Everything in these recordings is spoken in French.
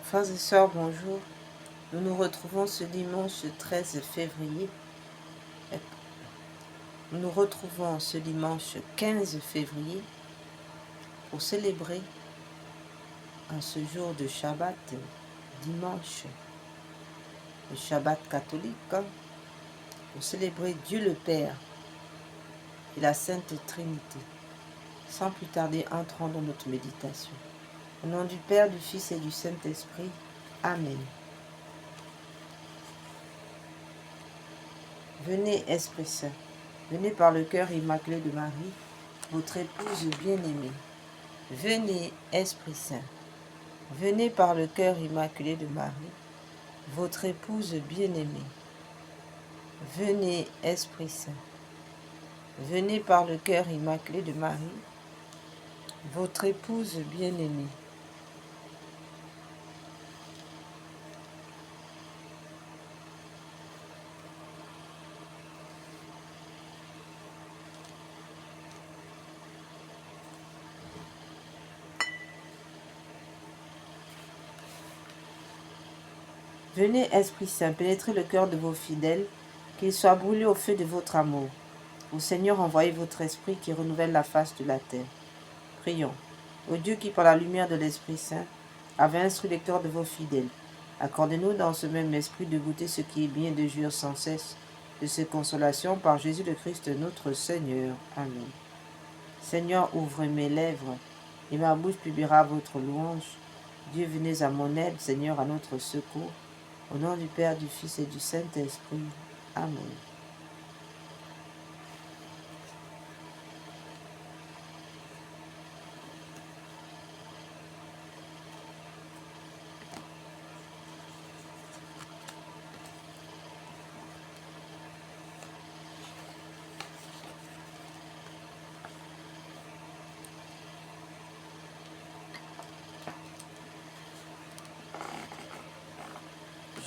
Frères et sœurs, bonjour. Nous nous retrouvons ce dimanche 13 février. Nous nous retrouvons ce dimanche 15 février pour célébrer en ce jour de Shabbat, dimanche, le Shabbat catholique, pour célébrer Dieu le Père et la Sainte Trinité. Sans plus tarder, entrons dans notre méditation. Au nom du Père, du Fils et du Saint-Esprit. Amen. Venez, Esprit Saint, venez par le cœur immaculé de Marie, votre épouse bien-aimée. Venez, Esprit Saint, venez par le cœur immaculé de Marie, votre épouse bien-aimée. Venez, Esprit Saint, venez par le cœur immaculé de Marie, votre épouse bien-aimée. Venez, Esprit Saint, pénétrer le cœur de vos fidèles, qu'ils soient brûlés au feu de votre amour. Au Seigneur, envoyez votre Esprit qui renouvelle la face de la terre. Prions. Ô Dieu qui, par la lumière de l'Esprit Saint, avait instruit les cœurs de vos fidèles, accordez-nous dans ce même esprit de goûter ce qui est bien, de jouir sans cesse de ces consolations par Jésus le Christ notre Seigneur. Amen. Seigneur, ouvrez mes lèvres, et ma bouche publiera votre louange. Dieu, venez à mon aide, Seigneur, à notre secours. Au nom du Père, du Fils et du Saint-Esprit. Amen.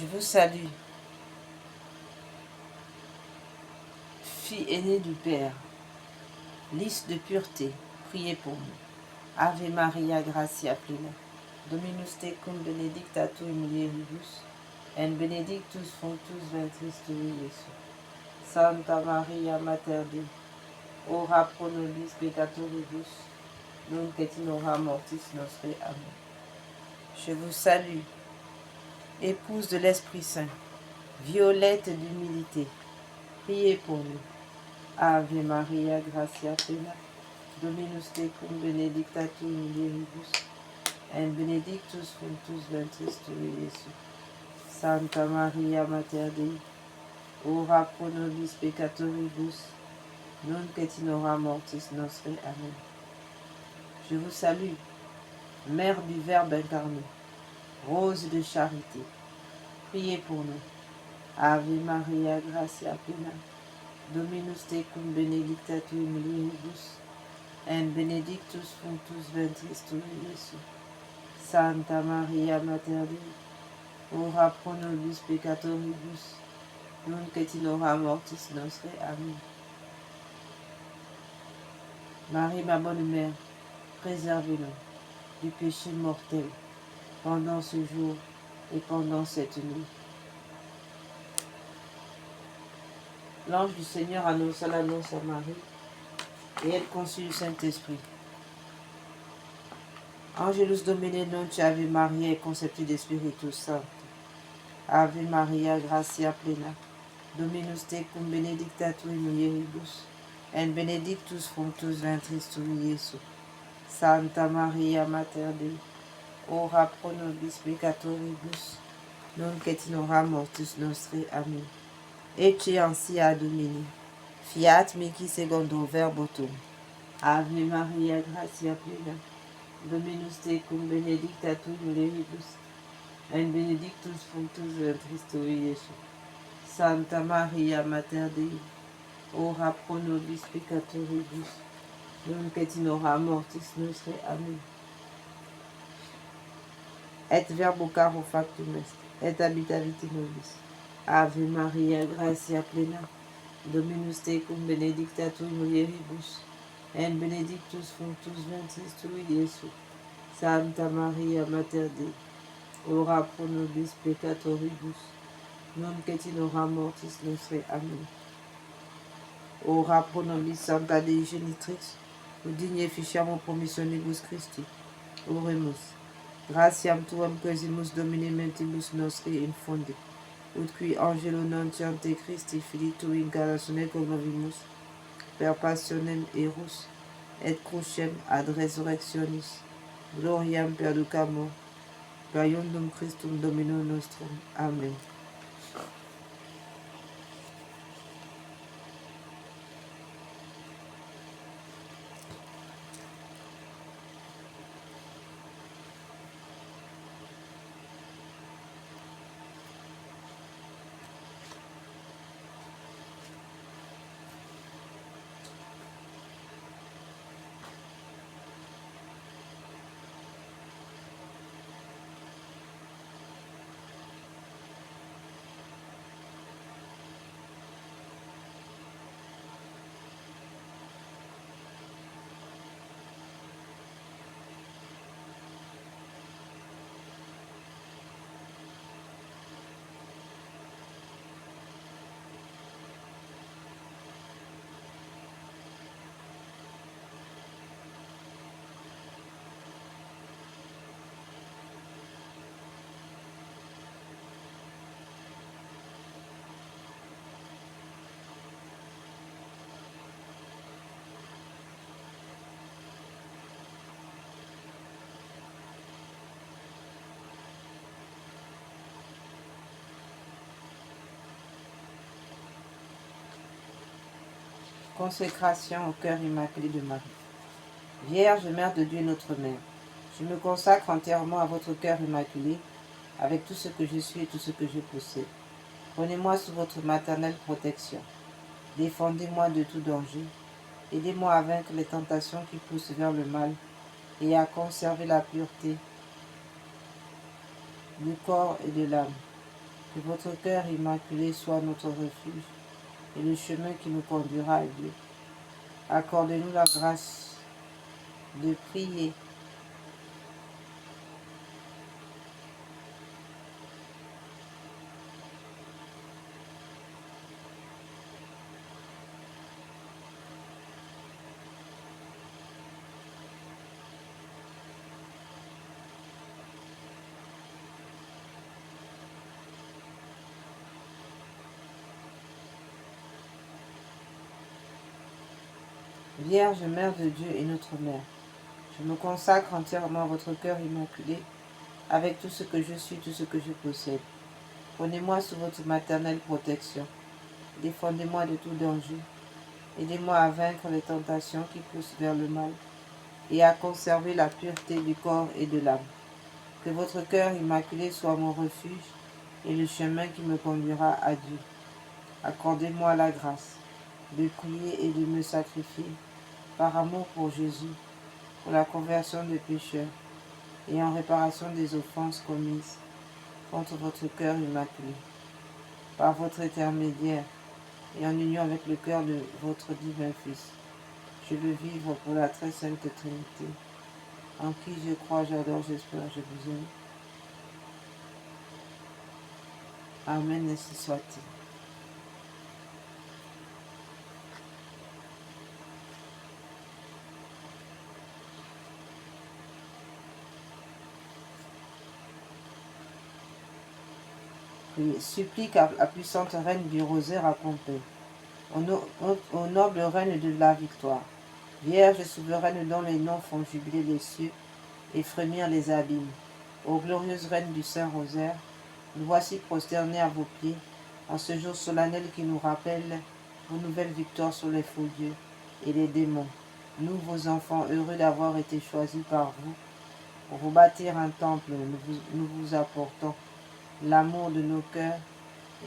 Je vous salue, fille aînée du Père, lys de pureté, priez pour nous. Ave Maria, gratia plena, Dominus tecum benedicta tu in mulieribus, et benedictus fructus ventris tui, Iesus. Santa Maria, Mater Dei, ora pro nobis peccatoribus, nunc et in hora mortis nostre. Amen. Je vous salue, épouse de l'Esprit Saint, violette d'humilité, priez pour nous. Ave Maria, gratia plena, Dominus tecum benedicta tu in mulieribus, et benedictus fructus ventris tui, Iesus. Santa Maria, Mater Dei, ora pro nobis peccatoribus, nunc et in hora mortis nostre. Amen. Je vous salue, Mère du Verbe incarné, rose de charité, priez pour nous. Ave Maria, gratia plena, Dominus tecum benedicta tu in mulieribus, et benedictus fructus ventris tui, Iesus. Santa Maria, Mater Dei, ora pro nobis peccatoribus, nunc et in hora mortis nostre. Amen. Marie, ma bonne mère, préservez-nous du péché mortel pendant ce jour et pendant cette nuit. L'ange du Seigneur annonça l'annonce à Marie, et elle conçut le Saint-Esprit. Angelus Domine non Ave Maria, conceptu de Spiritus Sancto. Ave Maria, gratia plena, Dominus tecum benedicta tu in mulieribus, et benedictus fructus ventris tui, Iesus. Santa Maria, Mater Dei, ora pro nobis peccatoribus, nunc et in hora mortis nostre. Amen. Ecce ansia Domini, fiat mihi secundo verbo tuum. Ave Maria, gratia plena, Dominus tecum benedicta tu in mulieribus, et benedictus fructus ventris tui, Iesus. Santa Maria, Mater Dei, ora pro nobis peccatoribus, nunc et in hora mortis nostre. Amen. Et verbo caro factum est, et habitavit in nobis. Ave Maria, gratia plena, Dominus tecum benedicta tu in mulieribus, et benedictus fructus ventris tui, Iesus. Santa Maria, Mater Dei, ora pro nobis peccatoribus, nunc et in hora mortis nostre. Amen. Ora pro nobis Sancta Dei Genitrix, udigne efficiamur promissionibus Christi. Oremus. Gratiam tuam quesimus Domine mentibus nostri infunde, ut qui angelo nuntiante Christi Filii tui incarnatione cognovimus, per passionem erus, et crucem ad resurrectionis, gloriam perducamur, per iundum Christum Domino nostrum. Amen. Consécration au cœur immaculé de Marie. Vierge, Mère de Dieu, notre Mère, je me consacre entièrement à votre cœur immaculé, avec tout ce que je suis et tout ce que je possède. Prenez-moi sous votre maternelle protection. Défendez-moi de tout danger. Aidez-moi à vaincre les tentations qui poussent vers le mal et à conserver la pureté du corps et de l'âme. Que votre cœur immaculé soit notre refuge et le chemin qui nous conduira à Dieu. Accordez-nous la grâce de prier Vierge, Mère de Dieu et notre Mère, je me consacre entièrement à votre cœur immaculé, avec tout ce que je suis, tout ce que je possède. Prenez-moi sous votre maternelle protection. Défendez-moi de tout danger. Aidez-moi à vaincre les tentations qui poussent vers le mal et à conserver la pureté du corps et de l'âme. Que votre cœur immaculé soit mon refuge et le chemin qui me conduira à Dieu. Accordez-moi la grâce de prier et de me sacrifier par amour pour Jésus, pour la conversion des pécheurs et en réparation des offenses commises contre votre cœur immaculé. Par votre intermédiaire et en union avec le cœur de votre divin Fils, je veux vivre pour la très sainte Trinité, en qui je crois, j'adore, j'espère, je vous aime. Amen, ainsi soit-il. Supplique à la puissante reine du rosaire à Pompée, au noble reine de la victoire, Vierge souveraine dont les noms font jubiler les cieux et frémir les abîmes, ô glorieuse reine du Saint-Rosaire, nous voici prosternés à vos pieds, en ce jour solennel qui nous rappelle vos nouvelles victoires sur les faux dieux et les démons. Nous, vos enfants, heureux d'avoir été choisis par vous, pour vous bâtir un temple, nous vous apportons l'amour de nos cœurs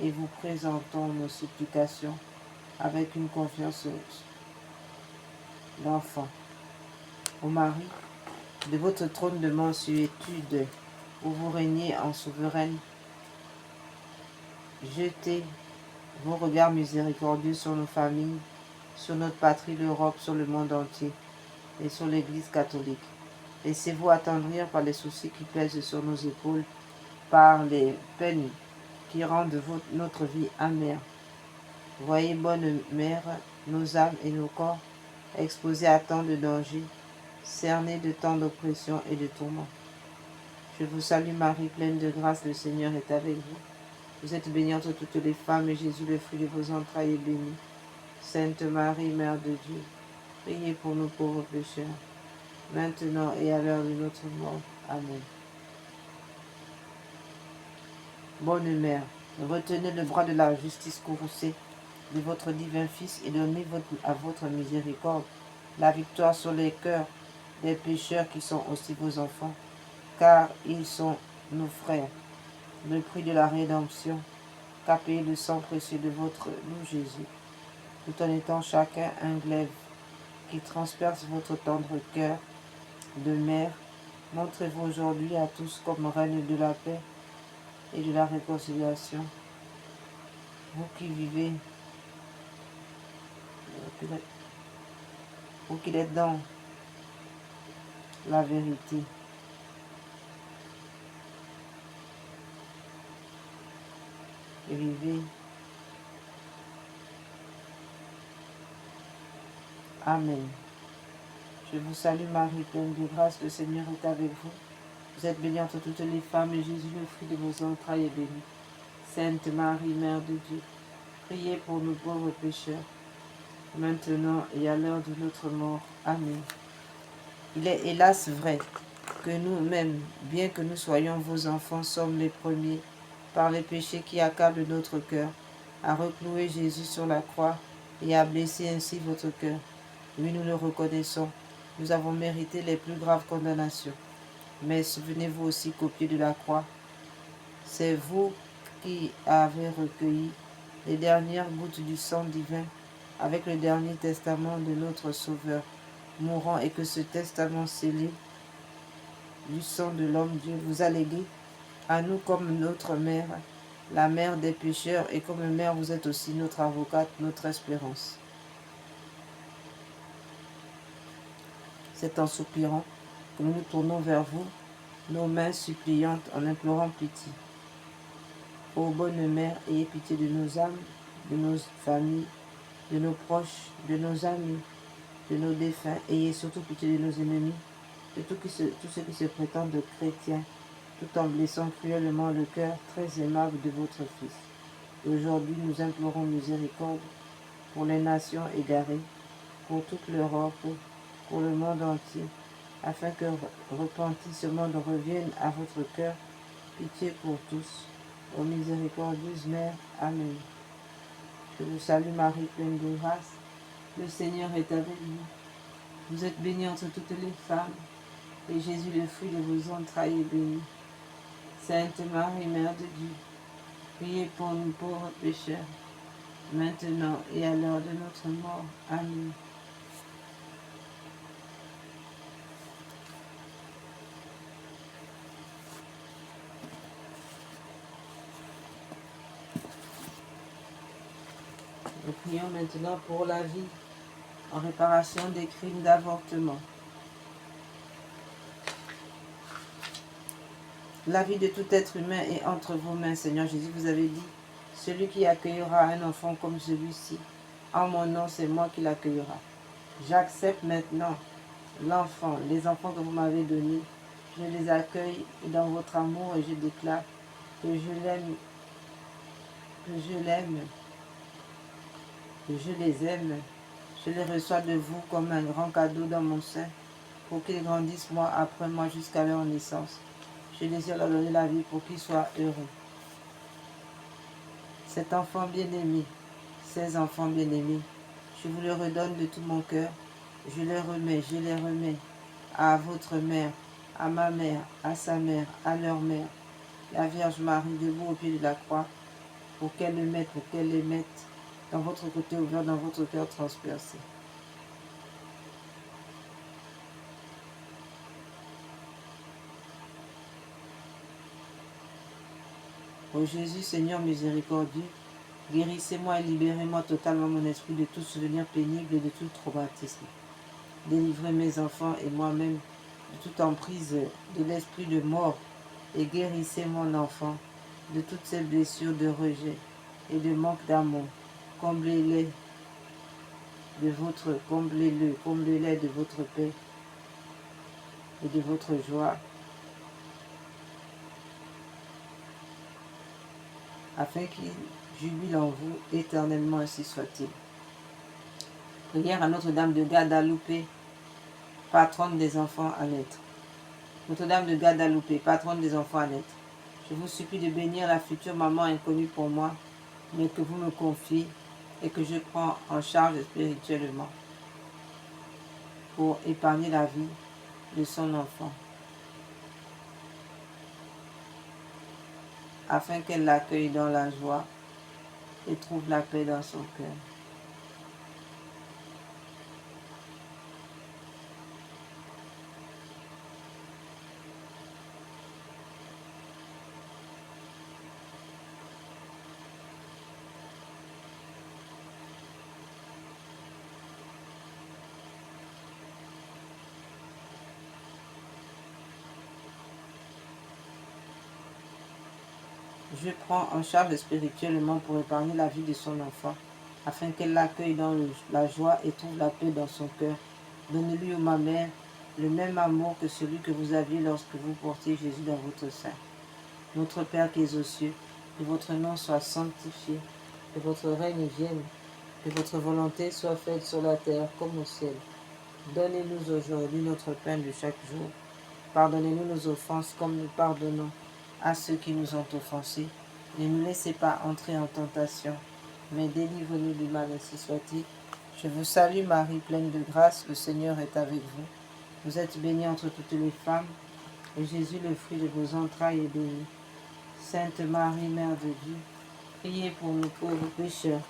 et vous présentons nos supplications avec une confiance d'enfant. Ô Marie, de votre trône de mansuétude, où vous régnez en souveraine, jetez vos regards miséricordieux sur nos familles, sur notre patrie, l'Europe, sur le monde entier et sur l'Église catholique. Laissez-vous attendrir par les soucis qui pèsent sur nos épaules par les peines qui rendent notre vie amère. Voyez, bonne mère, nos âmes et nos corps exposés à tant de dangers, cernés de tant d'oppressions et de tourments. Je vous salue Marie, pleine de grâce, le Seigneur est avec vous. Vous êtes bénie entre toutes les femmes, et Jésus, le fruit de vos entrailles, est béni. Sainte Marie, Mère de Dieu, priez pour nous pauvres pécheurs, maintenant et à l'heure de notre mort. Amen. Bonne Mère, retenez le bras de la justice courroucée de votre divin Fils et donnez à votre miséricorde la victoire sur les cœurs des pécheurs qui sont aussi vos enfants, car ils sont nos frères. Le prix de la rédemption qu'a payé le sang précieux de votre nous Jésus, tout en étant chacun un glaive qui transperce votre tendre cœur de mère, montrez-vous aujourd'hui à tous comme reine de la paix et de la réconciliation. Vous qui vivez, vous qui êtes dans la vérité. Et vivez. Amen. Je vous salue Marie, pleine de grâce, le Seigneur est avec vous. Vous êtes bénie entre toutes les femmes, et Jésus, le fruit de vos entrailles, est béni. Sainte Marie, Mère de Dieu, priez pour nous pauvres pécheurs, maintenant et à l'heure de notre mort. Amen. Il est hélas vrai que nous-mêmes, bien que nous soyons vos enfants, sommes les premiers, par les péchés qui accablent notre cœur, à reclouer Jésus sur la croix et à blesser ainsi votre cœur. Oui, nous le reconnaissons, nous avons mérité les plus graves condamnations. Mais souvenez-vous aussi qu'au pied de la croix, c'est vous qui avez recueilli les dernières gouttes du sang divin avec le dernier testament de notre Sauveur, mourant, et que ce testament scellé du sang de l'homme Dieu vous a légué à nous comme notre mère, la mère des pécheurs, et comme mère vous êtes aussi notre avocate, notre espérance. C'est en soupirant que nous nous tournons vers vous, nos mains suppliantes en implorant pitié. Ô bonne mère, ayez pitié de nos âmes, de nos familles, de nos proches, de nos amis, de nos défunts. Ayez surtout pitié de nos ennemis, de tous ceux qui se prétendent chrétiens, tout en blessant cruellement le cœur très aimable de votre Fils. Aujourd'hui, nous implorons miséricorde pour les nations égarées, pour toute l'Europe, pour le monde entier, afin que repenti ce monde revienne à votre cœur. Pitié pour tous. Ô miséricordieuse Mère. Amen. Je vous salue Marie, pleine de grâce. Le Seigneur est avec vous. Vous êtes bénie entre toutes les femmes, et Jésus, le fruit de vos entrailles, est béni. Sainte Marie, Mère de Dieu, priez pour nous pauvres pécheurs, maintenant et à l'heure de notre mort. Amen. Nous prions maintenant pour la vie, en réparation des crimes d'avortement. La vie de tout être humain est entre vos mains, Seigneur Jésus. Vous avez dit, celui qui accueillera un enfant comme celui-ci, en mon nom, c'est moi qui l'accueillera. J'accepte maintenant l'enfant, les enfants que vous m'avez donnés. Je les accueille dans votre amour et je déclare que je l'aime, que je l'aime, que je les aime. Je les reçois de vous comme un grand cadeau dans mon sein pour qu'ils grandissent mois après mois jusqu'à leur naissance. Je désire leur donner la vie pour qu'ils soient heureux. Cet enfant bien-aimé, ces enfants bien-aimés, je vous les redonne de tout mon cœur. Je les remets à votre mère, à ma mère, à sa mère, à leur mère, la Vierge Marie, debout au pied de la croix, pour qu'elle les mette dans votre côté ouvert, dans votre cœur transpercé. Ô Jésus, Seigneur miséricordieux, guérissez-moi et libérez-moi totalement mon esprit de tout souvenir pénible et de tout traumatisme. Délivrez mes enfants et moi-même de toute emprise de l'esprit de mort et guérissez mon enfant de toutes ces blessures de rejet et de manque d'amour. Comblez-les comblez-les de votre paix et de votre joie, afin qu'il jubile en vous éternellement, ainsi soit-il. Prière à Notre-Dame de Guadalupe, patronne des enfants à naître. Notre-Dame de Guadalupe, patronne des enfants à naître, je vous supplie de bénir la future maman inconnue pour moi, mais que vous me confiez et que je prends en charge spirituellement pour épargner la vie de son enfant, afin qu'elle l'accueille dans la joie et trouve la paix dans son cœur. Je prends en charge spirituellement pour épargner la vie de son enfant, afin qu'elle l'accueille dans la joie et trouve la paix dans son cœur. Donnez-lui, ô ma mère, le même amour que celui que vous aviez lorsque vous portiez Jésus dans votre sein. Notre Père qui es aux cieux, que votre nom soit sanctifié, que votre règne vienne, que votre volonté soit faite sur la terre comme au ciel. Donnez-nous aujourd'hui notre pain de chaque jour. Pardonnez-nous nos offenses comme nous pardonnons à ceux qui nous ont offensés. Ne nous laissez pas entrer en tentation, mais délivre-nous du mal, ainsi soit-il. Je vous salue Marie, pleine de grâce, le Seigneur est avec vous. Vous êtes bénie entre toutes les femmes, et Jésus, le fruit de vos entrailles, est béni. Sainte Marie, Mère de Dieu, priez pour nous pauvres pécheurs,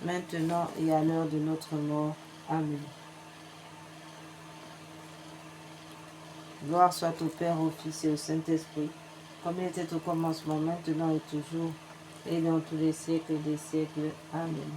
maintenant et à l'heure de notre mort. Amen. Gloire soit au Père, au Fils et au Saint-Esprit, comme il était au commencement, maintenant et toujours, et dans tous les siècles des siècles. Amen.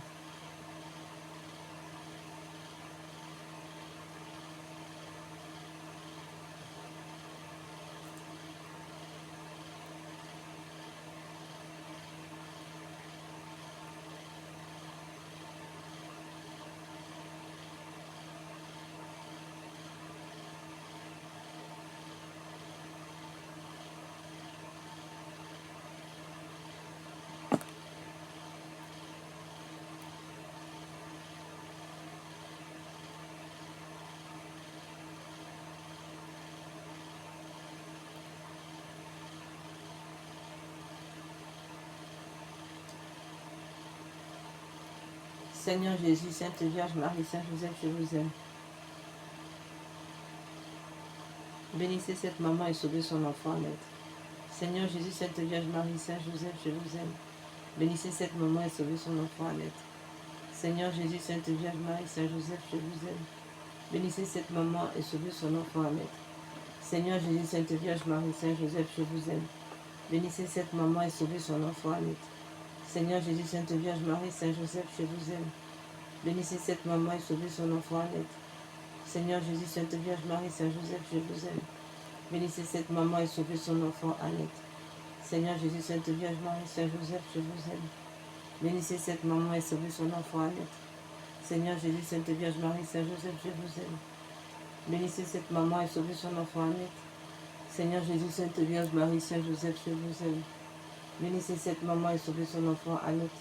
Seigneur Jésus, Sainte Vierge Marie, Saint Joseph, je vous aime. Bénissez cette maman et sauvez son enfant à naître. Seigneur Jésus, Sainte Vierge Marie, Saint Joseph, je vous aime. Bénissez cette maman et sauvez son enfant à naître. Seigneur Jésus, Sainte Vierge Marie, Saint Joseph, je vous aime. Bénissez cette maman et sauvez son enfant à naître. Seigneur Jésus, Sainte Vierge Marie, Saint Joseph, je vous aime. Bénissez cette maman et sauvez son enfant à naître. Seigneur Jésus, Sainte Vierge Marie, Saint Joseph, je vous aime. Bénissez cette maman et sauvez son enfant à naître. Seigneur Jésus, Sainte Vierge Marie, Saint Joseph, je vous aime. Bénissez cette maman et sauvez son enfant à naître. Seigneur Jésus, Sainte Vierge Marie, Saint Joseph, je vous aime. Bénissez cette maman et sauvez son enfant à naître. Seigneur Jésus, Sainte Vierge Marie, Saint Joseph, je vous aime. Bénissez cette maman et sauvez son enfant à naître. Seigneur Jésus, Sainte Vierge Marie, Saint Joseph, je vous aime. Bénissez cette maman et sauvez son enfant à naître.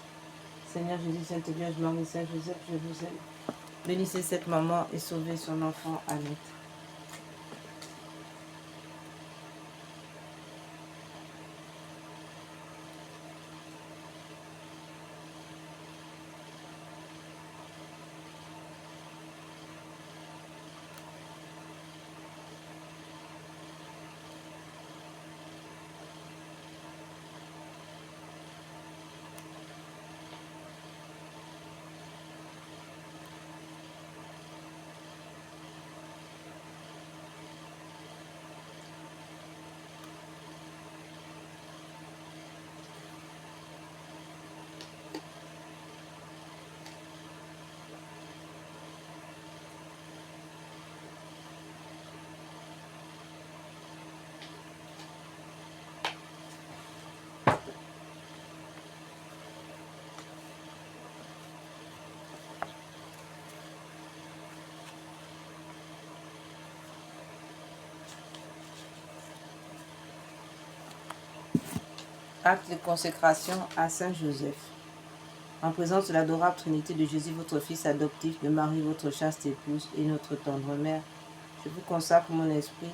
Seigneur Jésus, Sainte Vierge Marie, Saint Joseph, je vous aime. Bénissez cette maman et sauvez son enfant à naître. Acte de consécration à Saint Joseph. En présence de l'adorable Trinité de Jésus, votre Fils adoptif, de Marie, votre chaste épouse, et notre tendre mère, je vous consacre mon esprit,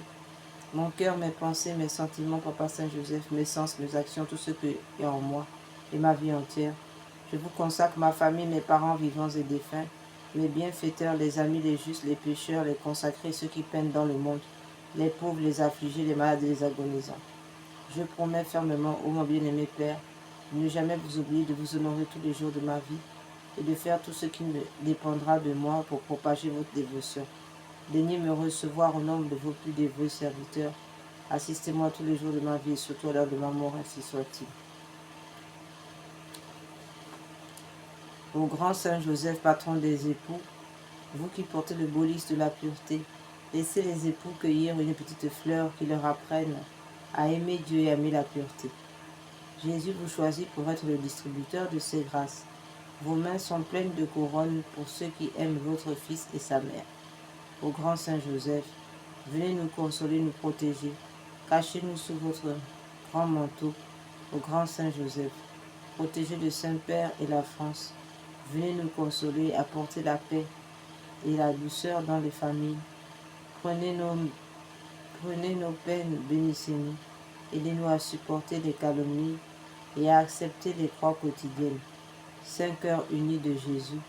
mon cœur, mes pensées, mes sentiments, Papa Saint Joseph, mes sens, mes actions, tout ce qui est en moi, et ma vie entière. Je vous consacre ma famille, mes parents vivants et défunts, mes bienfaiteurs, les amis, les justes, les pécheurs, les consacrés, ceux qui peinent dans le monde, les pauvres, les affligés, les malades et les agonisants. Je promets fermement, ô mon bien-aimé Père, de ne jamais vous oublier de vous honorer tous les jours de ma vie et de faire tout ce qui me dépendra de moi pour propager votre dévotion. Daignez me recevoir au nombre de vos plus dévoués serviteurs. Assistez-moi tous les jours de ma vie et surtout à l'heure de ma mort, ainsi soit-il. Ô grand Saint Joseph, patron des époux, vous qui portez le beau lys de la pureté, laissez les époux cueillir une petite fleur qui leur apprenne à aimer Dieu et à aimer la pureté. Jésus vous choisit pour être le distributeur de ces grâces. Vos mains sont pleines de couronnes pour ceux qui aiment votre Fils et sa mère. Ô grand Saint Joseph, venez nous consoler, nous protéger. Cachez-nous sous votre grand manteau. Ô grand Saint Joseph, protégez le Saint-Père et la France. Venez nous consoler, apporter la paix et la douceur dans les familles. Prenez nos peines, bénissez-nous. Aidez-nous à supporter les calomnies et à accepter les croix quotidiennes. Saint cœur uni de Jésus,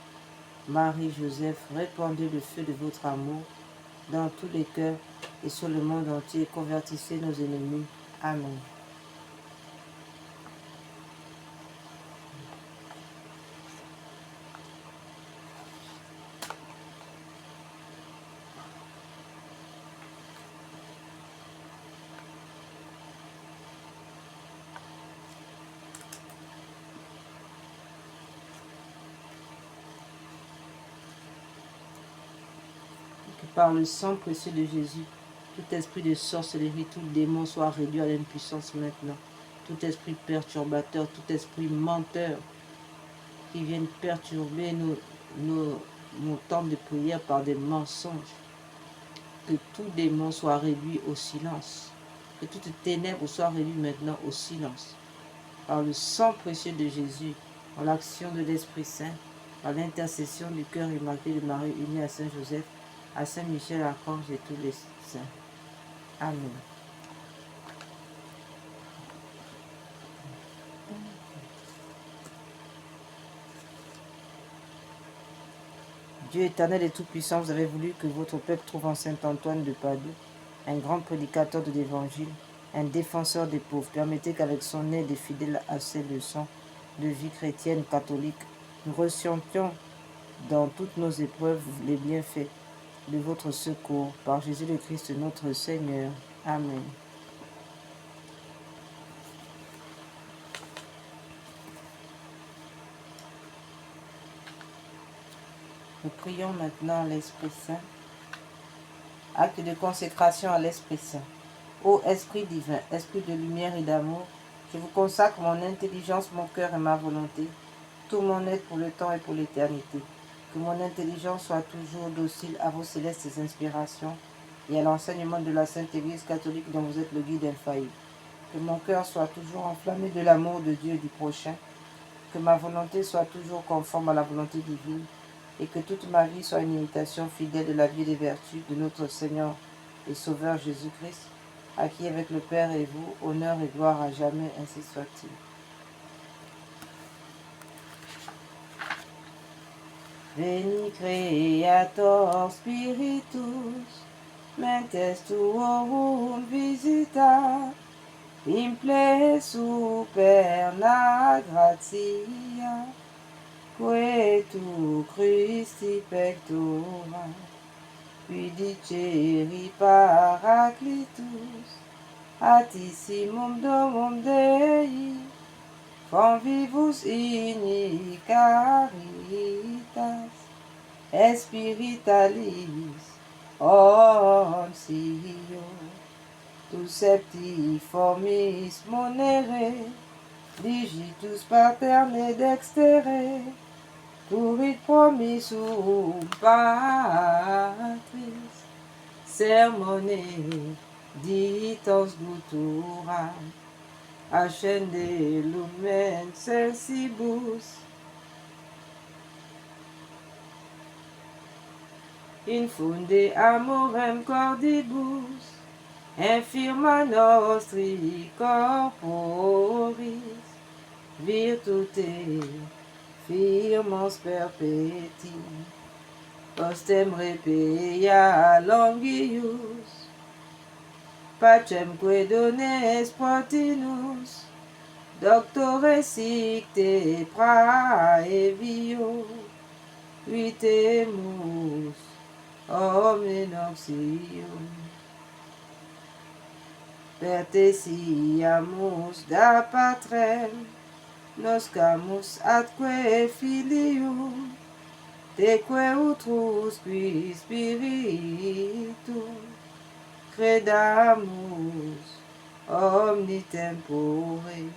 Marie, Joseph, répandez le feu de votre amour dans tous les cœurs et sur le monde entier. Convertissez nos ennemis. Amen. Par le sang précieux de Jésus, tout esprit de sorcellerie, tout démon soit réduit à l'impuissance maintenant. Tout esprit perturbateur, tout esprit menteur qui vienne perturber nos temps de prière par des mensonges. Que tout démon soit réduit au silence. Que toute ténèbre soit réduite maintenant au silence. Par le sang précieux de Jésus, par l'action de l'Esprit Saint, par l'intercession du cœur immaculé de Marie unie à Saint Joseph, à Saint Michel Archange et tous les saints. Amen. Dieu éternel et tout-puissant, vous avez voulu que votre peuple trouve en Saint Antoine de Padoue un grand prédicateur de l'Évangile, un défenseur des pauvres. Permettez qu'avec son aide et fidèle à ses leçons de vie chrétienne catholique, nous ressentions dans toutes nos épreuves les bienfaits de votre secours, par Jésus le Christ notre Seigneur. Amen. Nous prions maintenant l'Esprit Saint. Acte de consécration à l'Esprit Saint. Ô Esprit divin, Esprit de lumière et d'amour, je vous consacre mon intelligence, mon cœur et ma volonté, tout mon être pour le temps et pour l'éternité. Que mon intelligence soit toujours docile à vos célestes inspirations et à l'enseignement de la Sainte Église catholique dont vous êtes le guide infaillible. Que mon cœur soit toujours enflammé de l'amour de Dieu et du prochain. Que ma volonté soit toujours conforme à la volonté divine et que toute ma vie soit une imitation fidèle de la vie et des vertus de notre Seigneur et Sauveur Jésus-Christ, à qui avec le Père et vous, honneur et gloire à jamais, ainsi soit-il. Veni Creator Spiritus, mentes tuorum visita, imple superna gratia, que tu Christi pectora, qui diceri Paraclitus, atissimum domum Dei, convivus in caritas, espiritualis onsio, tu septiformis monere, digitus paterne dextere, turit promissum Patris, sermone ditos glutura, Ascende lumen sensibus, infunde amorem cordibus, infirma nostri corporis, virtute firmos perpeti, postem repeia longius, pacem que dones protinus, doctore sicte praevio, vitemus omne noxium. Pertesiamus da patrem, noscamus atque filium, teque utrus qui spiritum, credamus omni tempore,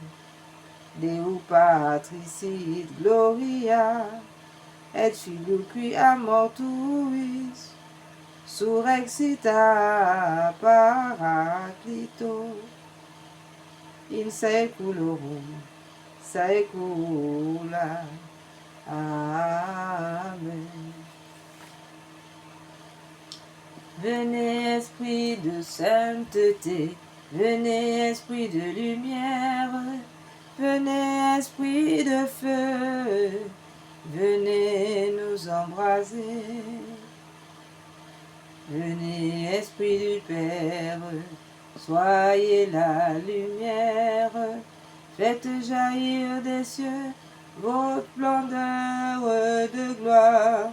Deu Patricit gloria, et Filio qui amor tuis, surrexita Paraclito, in saeculorum saecula. Amen. Venez esprit de sainteté, venez esprit de lumière, venez esprit de feu, venez nous embraser. Venez esprit du Père, soyez la lumière, faites jaillir des cieux votre splendeur de gloire.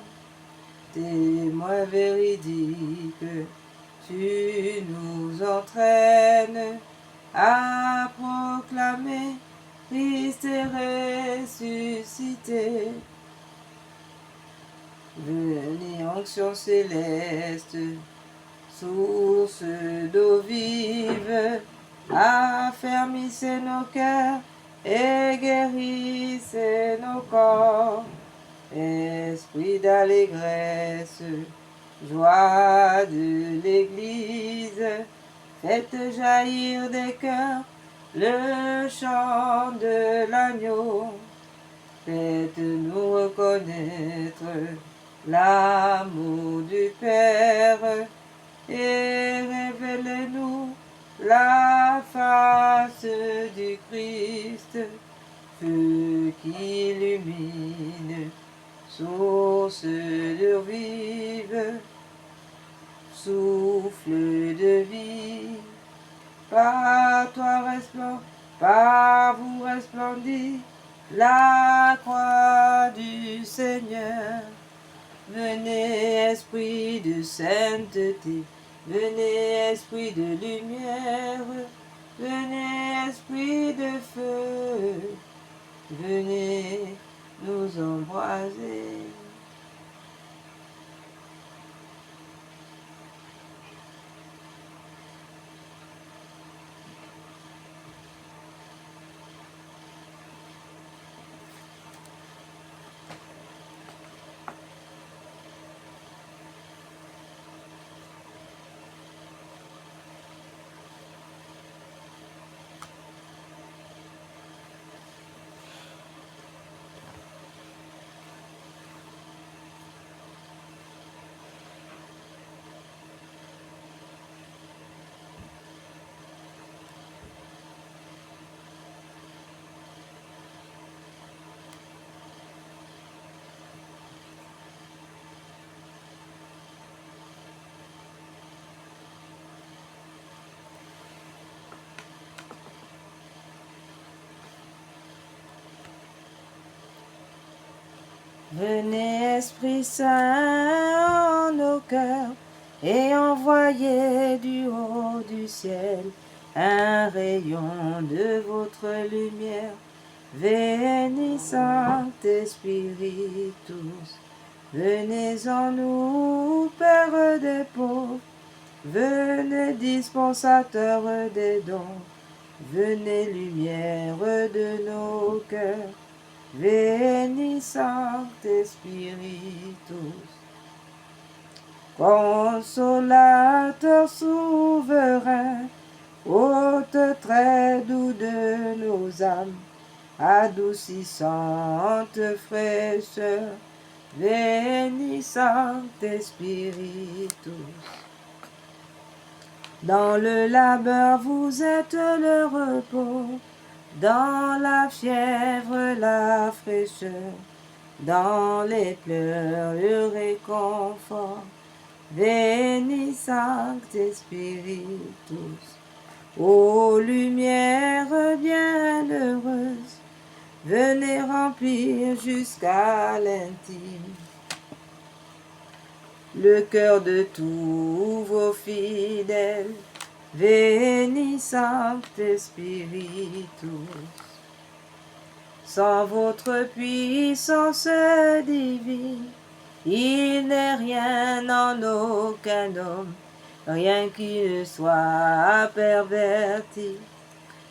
Témoin véridique, tu nous entraînes à proclamer Christ est ressuscité. Venez onction céleste, source d'eau vive, affermissez nos cœurs et guérissez nos corps. Esprit d'allégresse, joie de l'Église, faites jaillir des cœurs le chant de l'agneau. Faites-nous reconnaître l'amour du Père et révélez-nous la face du Christ, feu qui illumine, source de vive, souffle de vie, par vous resplendit la croix du Seigneur. Venez esprit de sainteté, venez esprit de lumière, venez esprit de feu, venez nous embraser. Venez Esprit Saint en nos cœurs et envoyez du haut du ciel un rayon de votre lumière. Veni Sancte Spiritus, venez en nous, Père des pauvres, venez dispensateur des dons, venez lumière de nos cœurs. Veni Sancte Spiritus, consolateur souverain, hôte très doux de nos âmes, adoucissante fraîcheur, Veni Sancte Spiritus. Dans le labeur vous êtes le repos, dans la fièvre la fraîcheur, dans les pleurs le réconfort. Veni Sancte Spiritus. Ô lumière bienheureuse, venez remplir jusqu'à l'intime le cœur de tous vos fidèles. Veni Sancte Spiritus. Sans votre puissance divine, il n'est rien en aucun homme, rien qui ne soit perverti.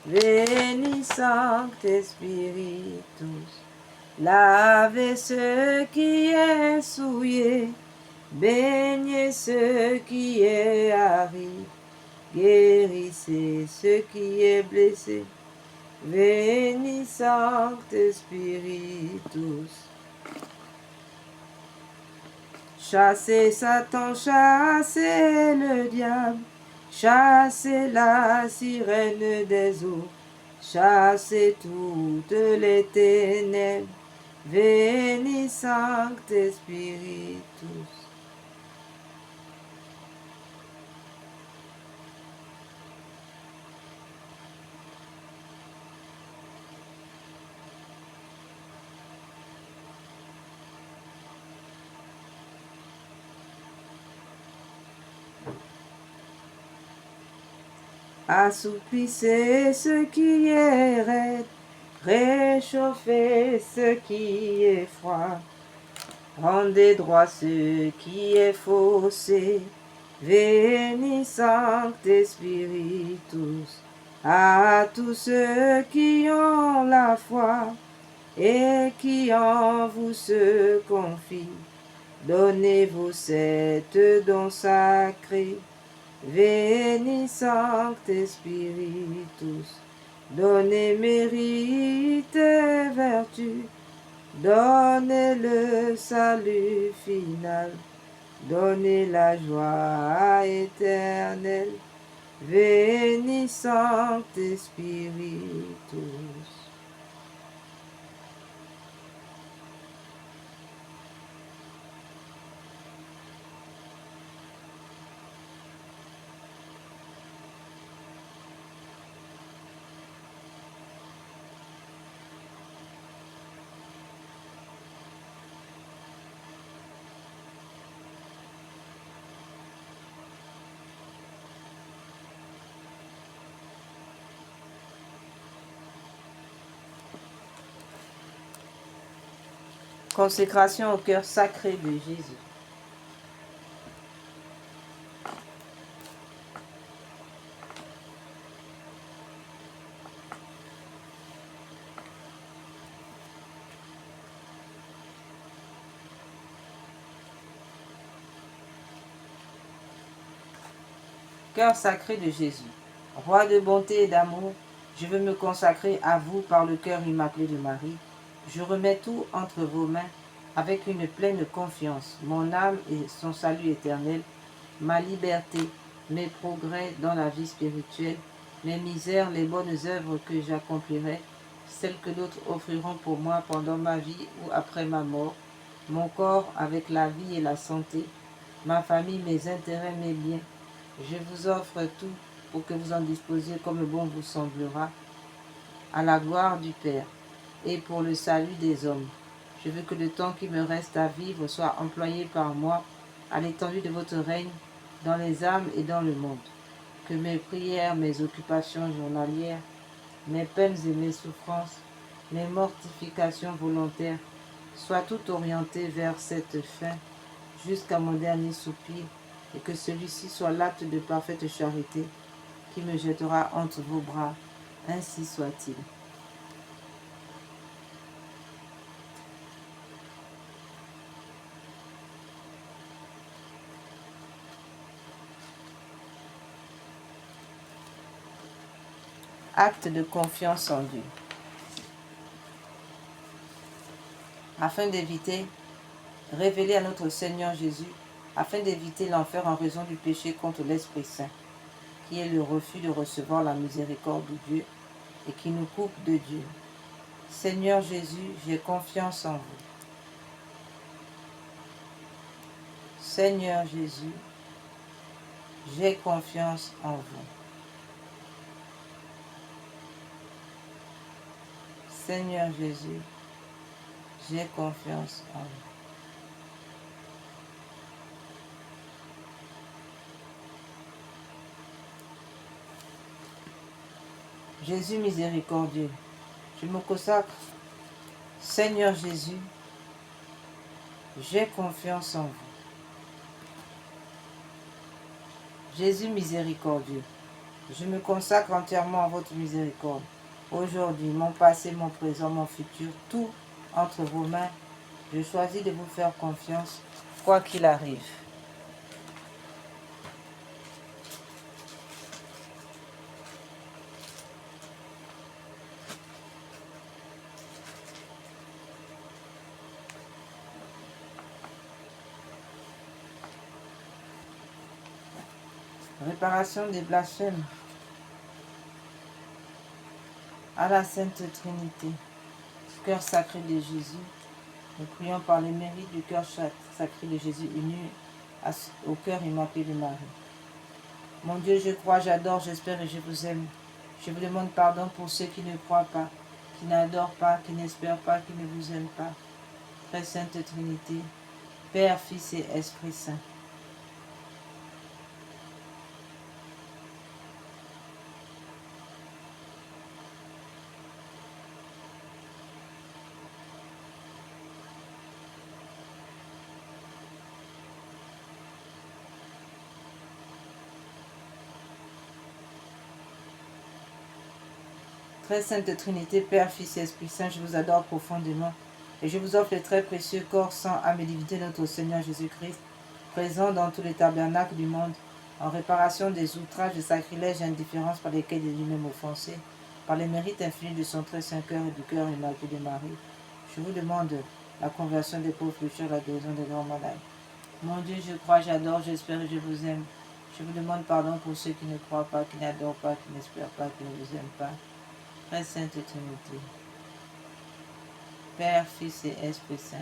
Veni Sancte Spiritus. Lavez ce qui est souillé, baignez ce qui est aride, guérissez ce qui est blessé. Veni Sancte Spiritus. Chassez Satan, chassez le diable, chassez la sirène des eaux, chassez toutes les ténèbres. Veni Sancte Spiritus. Assoupissez ce qui est raide, réchauffez ce qui est froid, rendez droit ce qui est faussé. Veni Sancte Spiritus. À tous ceux qui ont la foi et qui en vous se confient, donnez-vous cet don sacré. Veni Sancte Spiritus. Donnez mérite et vertu, donnez le salut final, donnez la joie éternelle. Veni Sancte Spiritus. Consécration au cœur sacré de Jésus. Cœur sacré de Jésus, roi de bonté et d'amour, je veux me consacrer à vous par le cœur immaculé de Marie. Je remets tout entre vos mains avec une pleine confiance, mon âme et son salut éternel, ma liberté, mes progrès dans la vie spirituelle, mes misères, les bonnes œuvres que j'accomplirai, celles que d'autres offriront pour moi pendant ma vie ou après ma mort, mon corps avec la vie et la santé, ma famille, mes intérêts, mes biens. Je vous offre tout pour que vous en disposiez comme bon vous semblera, à la gloire du Père et pour le salut des hommes. Je veux que le temps qui me reste à vivre soit employé par moi à l'étendue de votre règne, dans les âmes et dans le monde. Que mes prières, mes occupations journalières, mes peines et mes souffrances, mes mortifications volontaires soient toutes orientées vers cette fin, jusqu'à mon dernier soupir, et que celui-ci soit l'acte de parfaite charité qui me jettera entre vos bras. Ainsi soit-il. Acte de confiance en Dieu. Afin d'éviter, révéler à notre Seigneur Jésus, afin d'éviter l'enfer en raison du péché contre l'Esprit Saint, qui est le refus de recevoir la miséricorde de Dieu et qui nous coupe de Dieu. Seigneur Jésus, j'ai confiance en vous. Seigneur Jésus, j'ai confiance en vous. Seigneur Jésus, j'ai confiance en vous. Jésus miséricordieux, je me consacre. Seigneur Jésus, j'ai confiance en vous. Jésus miséricordieux, je me consacre entièrement à votre miséricorde. Aujourd'hui, mon passé, mon présent, mon futur, tout entre vos mains. Je choisis de vous faire confiance, quoi qu'il arrive. Réparation des blasphèmes à la Sainte Trinité, cœur sacré de Jésus. Nous prions par les mérites du cœur sacré de Jésus uni au cœur immaculé de Marie. Mon Dieu, je crois, j'adore, j'espère et je vous aime. Je vous demande pardon pour ceux qui ne croient pas, qui n'adorent pas, qui n'espèrent pas, qui ne vous aiment pas. Très Sainte Trinité, Père, Fils et Esprit Saint. Très Sainte Trinité, Père, Fils et Esprit Saint, je vous adore profondément et je vous offre le très précieux corps, sang, âme et divinité de notre Seigneur Jésus-Christ, présent dans tous les tabernacles du monde, en réparation des outrages, des sacrilèges et indifférences par lesquels il est lui-même offensé, par les mérites infinis de son très saint cœur et du cœur immaculé de Marie. Je vous demande la conversion des pauvres pécheurs, la guérison des grands malades. Mon Dieu, je crois, j'adore, j'espère et je vous aime. Je vous demande pardon pour ceux qui ne croient pas, qui n'adorent pas, qui n'espèrent pas, qui ne vous aiment pas. Très Sainte Trinité, Père, Fils et Esprit Saint.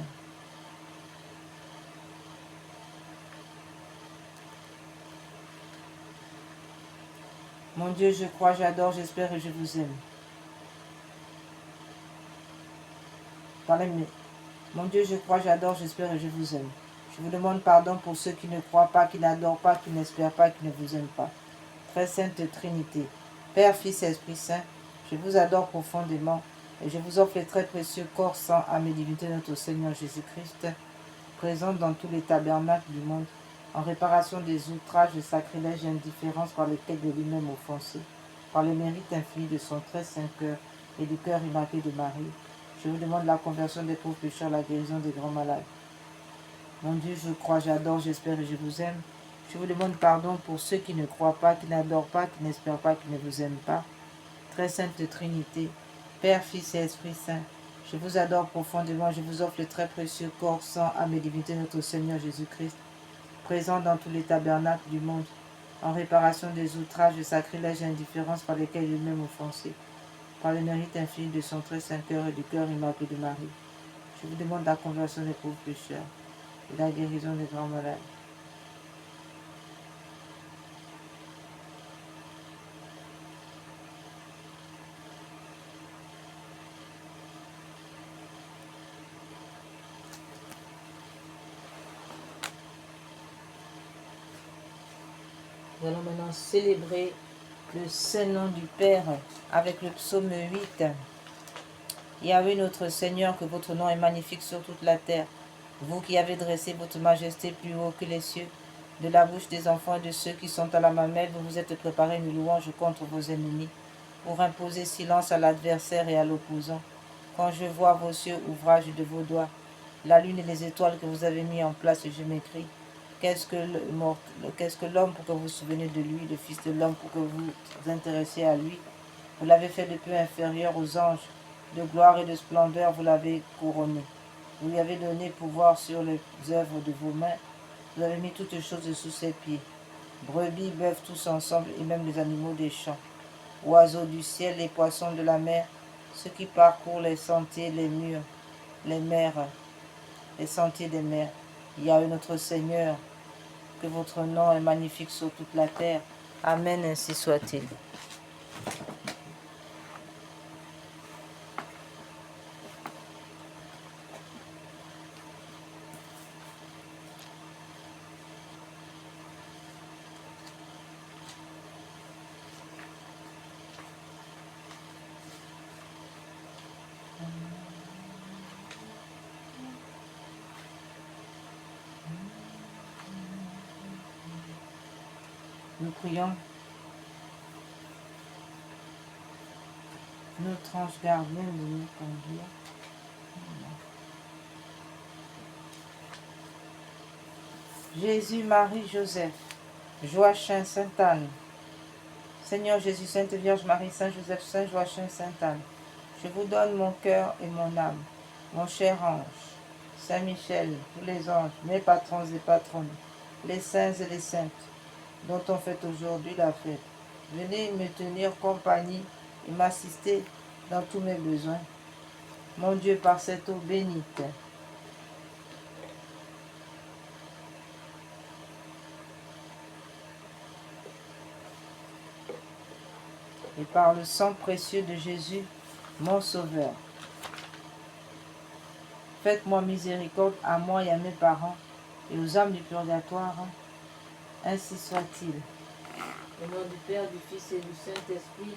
Mon Dieu, je crois, j'adore, j'espère et je vous aime. Mon Dieu, je crois, j'adore, j'espère et je vous aime. Je vous demande pardon pour ceux qui ne croient pas, qui n'adorent pas, qui n'espèrent pas, qui ne vous aiment pas. Très Sainte Trinité, Père, Fils et Esprit Saint, je vous adore profondément et je vous offre les très précieux corps, sang, âme et divinité de notre Seigneur Jésus-Christ, présent dans tous les tabernacles du monde, en réparation des outrages, des sacrilèges et indifférences par lesquels il est lui-même offensé, par les mérites infinis de son très saint cœur et du cœur immaculé de Marie. Je vous demande la conversion des pauvres pécheurs, la guérison des grands malades. Mon Dieu, je crois, j'adore, j'espère et je vous aime. Je vous demande pardon pour ceux qui ne croient pas, qui n'adorent pas, qui n'espèrent pas, qui ne vous aiment pas. Très Sainte Trinité, Père, Fils et Esprit Saint, je vous adore profondément, je vous offre le très précieux corps, sang, âme et divinité de notre Seigneur Jésus-Christ, présent dans tous les tabernacles du monde, en réparation des outrages, des sacrilèges et indifférences par lesquels il est lui-même offensé, par le mérite infini de son très saint cœur et du cœur immaculé de Marie. Je vous demande la conversion des pauvres pécheurs et la guérison des grands malades. Nous allons maintenant célébrer le saint nom du Père avec le psaume 8. Yahweh notre Seigneur, que votre nom est magnifique sur toute la terre. Vous qui avez dressé votre majesté plus haut que les cieux, de la bouche des enfants et de ceux qui sont à la mamelle, vous vous êtes préparé une louange contre vos ennemis, pour imposer silence à l'adversaire et à l'opposant. Quand je vois vos cieux, ouvrage de vos doigts, la lune et les étoiles que vous avez mis en place, je m'écrie. Qu'est-ce que l'homme pour que vous vous souveniez de lui, le Fils de l'homme pour que vous vous intéressiez à lui? Vous l'avez fait de peu inférieur aux anges. De gloire et de splendeur, vous l'avez couronné. Vous lui avez donné pouvoir sur les œuvres de vos mains. Vous avez mis toutes choses sous ses pieds. Brebis, bœufs, tous ensemble, et même les animaux des champs. Oiseaux du ciel, les poissons de la mer, ceux qui parcourent les sentiers, les murs, les mers, les sentiers des mers. Il y a notre Seigneur, que votre nom est magnifique sur toute la terre. Amen, ainsi soit-il. Nous prions. Notre ange gardien de nous conduire. Jésus, Marie, Joseph, Joachim, Sainte Anne, Seigneur Jésus, Sainte Vierge Marie, Saint Joseph, Saint Joachim, Sainte Anne, je vous donne mon cœur et mon âme, mon cher ange, Saint Michel, tous les anges, mes patrons et patronnes, les saints et les saintes, dont on fait aujourd'hui la fête. Venez me tenir compagnie et m'assister dans tous mes besoins. Mon Dieu, par cette eau bénite, et par le sang précieux de Jésus, mon Sauveur, faites-moi miséricorde à moi et à mes parents et aux âmes du purgatoire, ainsi soit-il. Au nom du Père, du Fils et du Saint-Esprit,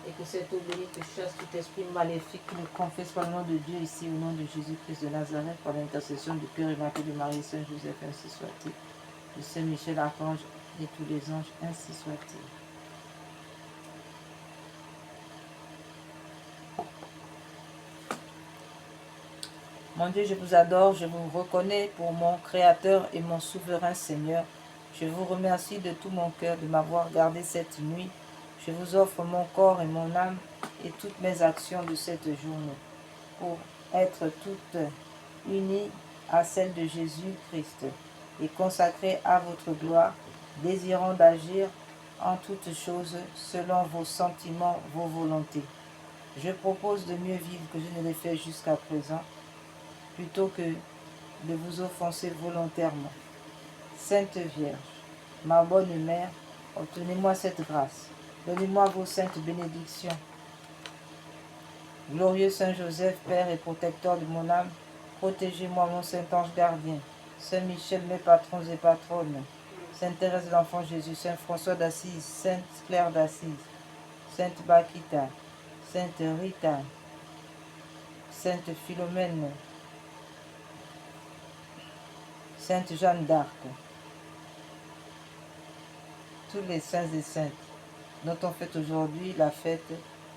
et que cette eau bénite chasse tout esprit maléfique, que nous confesse par le nom de Dieu ici, au nom de Jésus-Christ de Nazareth, par l'intercession du Père immaculé de Marie et Saint Joseph, ainsi soit-il. De Saint Michel Archange et tous les anges, ainsi soit-il. Mon Dieu, je vous adore, je vous reconnais pour mon Créateur et mon souverain Seigneur. Je vous remercie de tout mon cœur de m'avoir gardé cette nuit. Je vous offre mon corps et mon âme et toutes mes actions de cette journée pour être toutes unies à celle de Jésus-Christ et consacrées à votre gloire, désirant d'agir en toutes choses selon vos sentiments, vos volontés. Je propose de mieux vivre que je ne l'ai fait jusqu'à présent, plutôt que de vous offenser volontairement. Sainte Vierge, ma bonne mère, obtenez-moi cette grâce. Donnez-moi vos saintes bénédictions. Glorieux Saint Joseph, Père et protecteur de mon âme, protégez-moi, mon Saint-Ange gardien. Saint Michel, mes patrons et patronnes. Sainte Thérèse de l'Enfant Jésus, Saint François d'Assise, Sainte Claire d'Assise, Sainte Bakita, Sainte Rita, Sainte Philomène, Sainte Jeanne d'Arc, tous les saints et saintes dont on fait aujourd'hui la fête,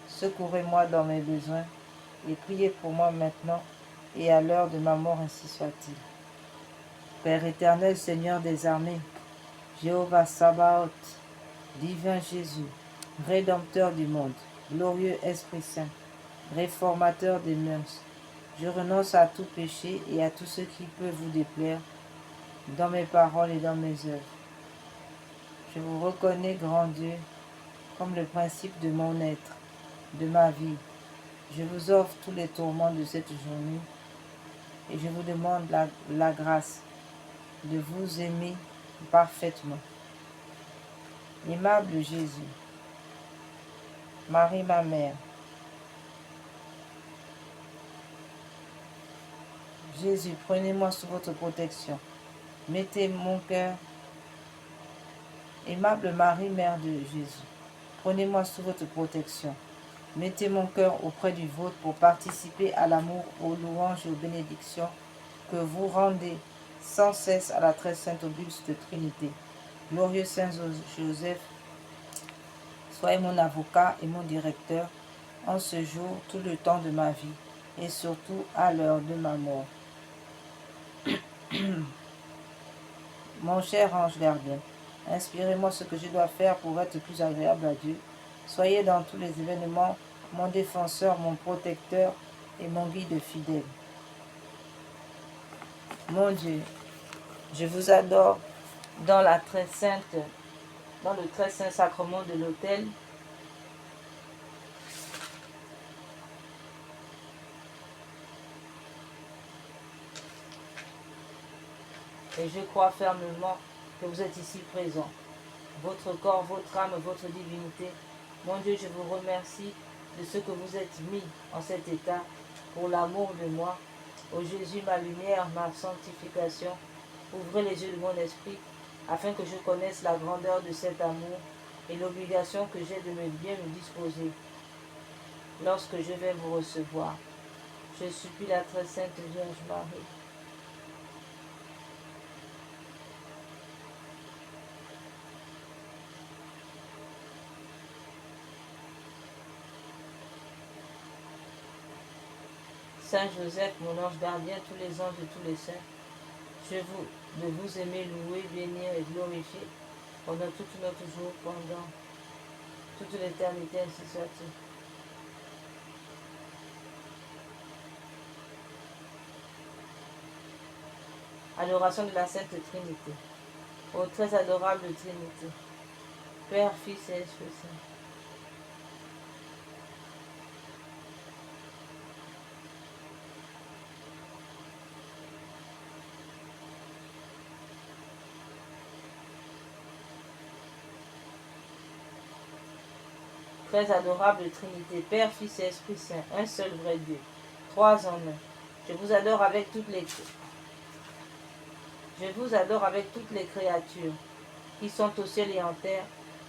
secourez-moi dans mes besoins et priez pour moi maintenant et à l'heure de ma mort, ainsi soit-il. Père éternel, Seigneur des armées, Jéhovah Sabaoth, divin Jésus, Rédempteur du monde, glorieux Esprit Saint, réformateur des mœurs, je renonce à tout péché et à tout ce qui peut vous déplaire dans mes paroles et dans mes œuvres. Je vous reconnais, grand Dieu, comme le principe de mon être, de ma vie. Je vous offre tous les tourments de cette journée et je vous demande la grâce de vous aimer parfaitement. Aimable Jésus, Marie ma mère, Jésus, prenez-moi sous votre protection. Mettez mon cœur, aimable Marie, Mère de Jésus, prenez-moi sous votre protection. Mettez mon cœur auprès du vôtre pour participer à l'amour, aux louanges et aux bénédictions que vous rendez sans cesse à la très sainte auguste Trinité. Glorieux Saint Joseph, soyez mon avocat et mon directeur en ce jour, tout le temps de ma vie et surtout à l'heure de ma mort. Mon cher ange gardien, inspirez-moi ce que je dois faire pour être plus agréable à Dieu Soyez dans tous les événements mon défenseur, mon protecteur et mon guide fidèle. Mon Dieu, je vous adore dans le très saint sacrement de l'autel. Et je crois fermement que vous êtes ici présent. Votre corps, votre âme, votre divinité. Mon Dieu, je vous remercie de ce que vous êtes mis en cet état pour l'amour de moi. Ô Jésus, ma lumière, ma sanctification, ouvrez les yeux de mon esprit afin que je connaisse la grandeur de cet amour et l'obligation que j'ai de bien me disposer lorsque je vais vous recevoir. Je supplie la très sainte Vierge Marie. Saint Joseph, mon ange gardien, tous les anges et tous les saints, de vous aimer, louer, bénir et glorifier pendant tout notre jour, pendant toute l'éternité, ainsi soit-il. Adoration de la Sainte Trinité. Ô très adorable Trinité, Père, Fils et Esprit Saint. Très adorable Trinité, Père, Fils et Esprit Saint, un seul vrai Dieu, trois en un. Je vous adore avec toutes les créatures qui sont au ciel et en terre,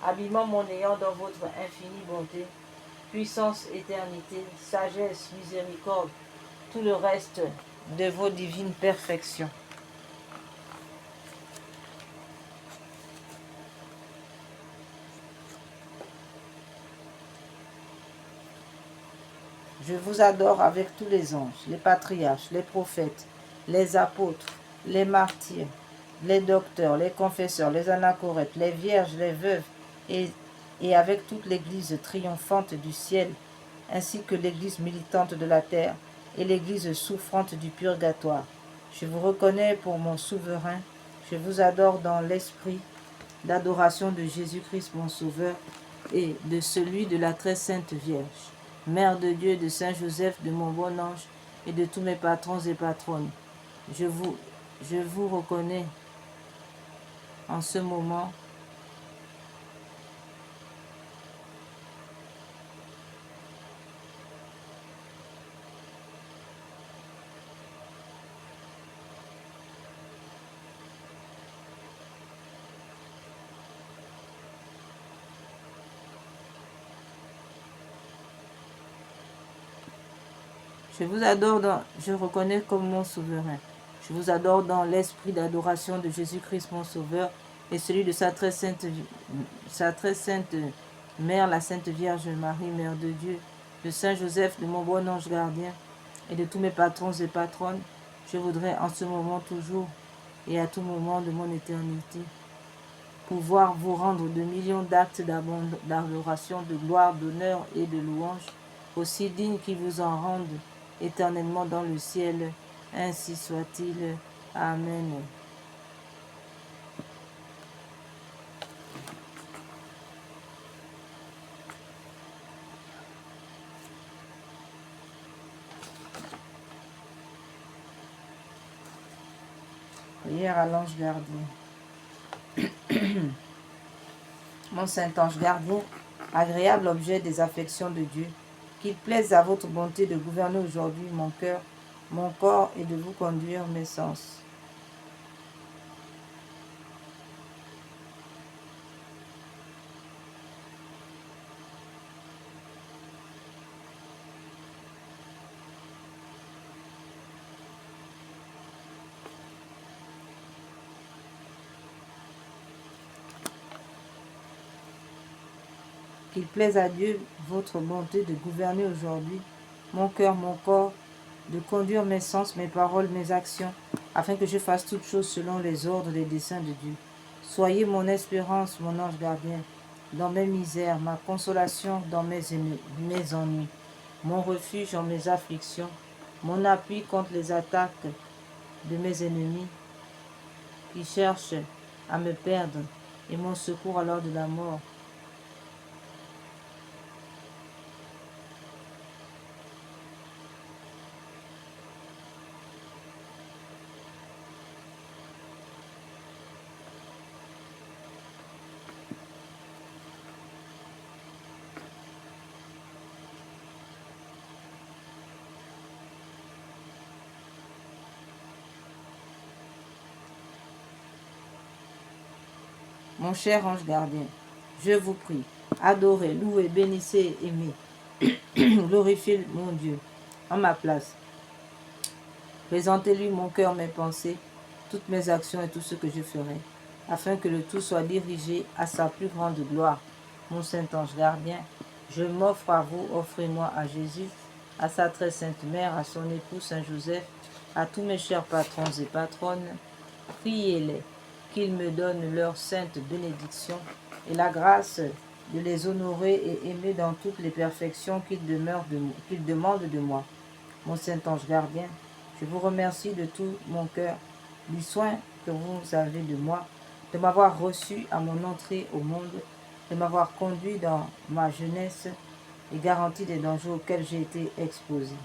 habillement mon néant dans votre infinie bonté, puissance, éternité, sagesse, miséricorde, tout le reste de vos divines perfections. Je vous adore avec tous les anges, les patriarches, les prophètes, les apôtres, les martyrs, les docteurs, les confesseurs, les anachorètes, les vierges, les veuves, et avec toute l'Église triomphante du ciel, ainsi que l'Église militante de la terre et l'Église souffrante du purgatoire. Je vous reconnais pour mon souverain, je vous adore dans l'esprit d'adoration de Jésus-Christ mon Sauveur et de celui de la très sainte Vierge. Mère de Dieu, de Saint Joseph, de mon bon ange et de tous mes patrons et patronnes. Je vous reconnais en ce moment. Je vous adore je reconnais comme mon souverain. Je vous adore dans l'esprit d'adoration de Jésus-Christ mon Sauveur et celui de sa très sainte Mère, la Sainte Vierge Marie, Mère de Dieu, de Saint Joseph, de mon bon ange gardien et de tous mes patrons et patronnes. Je voudrais en ce moment toujours et à tout moment de mon éternité pouvoir vous rendre de millions d'actes d'adoration, de gloire, d'honneur et de louange, aussi dignes qui vous en rendent éternellement dans le ciel. Ainsi soit-il. Amen. Prière à l'ange gardien. Mon saint ange gardien, agréable objet des affections de Dieu, qu'il plaise à votre bonté de gouverner aujourd'hui mon cœur, mon corps et de vous conduire mes sens. Qu'il plaise à Dieu, votre bonté, de gouverner aujourd'hui mon cœur, mon corps, de conduire mes sens, mes paroles, mes actions, afin que je fasse toutes choses selon les ordres et les desseins de Dieu. Soyez mon espérance, mon ange gardien. dans mes misères, ma consolation dans mes ennuis, mon refuge en mes afflictions, mon appui contre les attaques de mes ennemis qui cherchent à me perdre, et mon secours à l'heure de la mort. Mon cher ange gardien, je vous prie, adorez, louez, bénissez, aimez, glorifiez mon Dieu en ma place. Présentez-lui mon cœur, mes pensées, toutes mes actions et tout ce que je ferai, afin que le tout soit dirigé à sa plus grande gloire. Mon saint ange gardien, je m'offre à vous, offrez-moi à Jésus, à sa très sainte mère, à son époux Saint Joseph, à tous mes chers patrons et patronnes. Priez-les qu'ils me donnent leur sainte bénédiction et la grâce de les honorer et aimer dans toutes les perfections qu'ils demandent de moi. Mon saint ange gardien, je vous remercie de tout mon cœur du soin que vous avez de moi, de m'avoir reçu à mon entrée au monde, de m'avoir conduit dans ma jeunesse et garanti des dangers auxquels j'ai été exposé.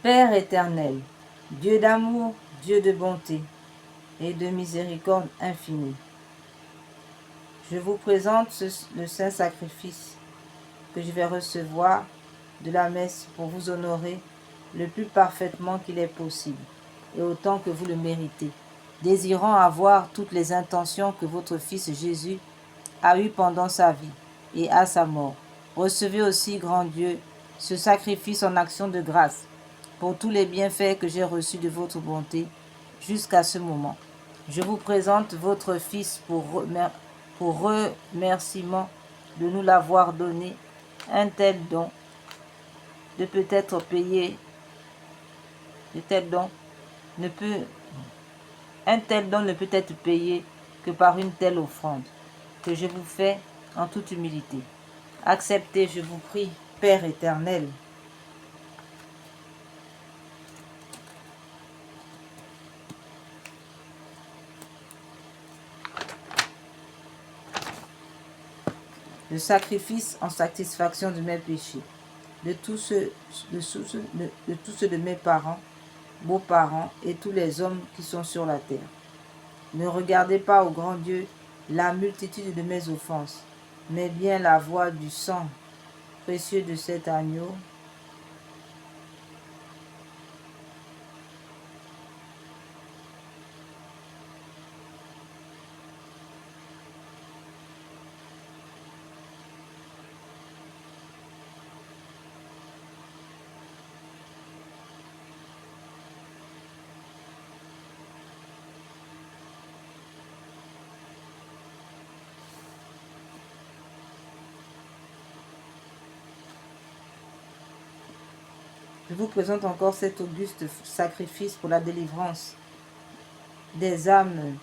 Père éternel, Dieu d'amour, Dieu de bonté et de miséricorde infinie, je vous présente le saint sacrifice que je vais recevoir de la messe pour vous honorer le plus parfaitement qu'il est possible et autant que vous le méritez, désirant avoir toutes les intentions que votre Fils Jésus a eues pendant sa vie et à sa mort. Recevez aussi, grand Dieu, ce sacrifice en action de grâce pour tous les bienfaits que j'ai reçus de votre bonté jusqu'à ce moment. Je vous présente votre Fils pour remerciement de nous l'avoir donné. Un tel don ne peut être payé, un tel don ne peut être payé que par une telle offrande que je vous fais en toute humilité. Acceptez, je vous prie, Père éternel, le sacrifice en satisfaction de mes péchés, de tous ceux de mes parents, beaux-parents et tous les hommes qui sont sur la terre. Ne regardez pas, ô grand Dieu, la multitude de mes offenses, mais bien la voix du sang précieux de cet agneau Je vous présente encore cet auguste sacrifice pour la délivrance des âmes.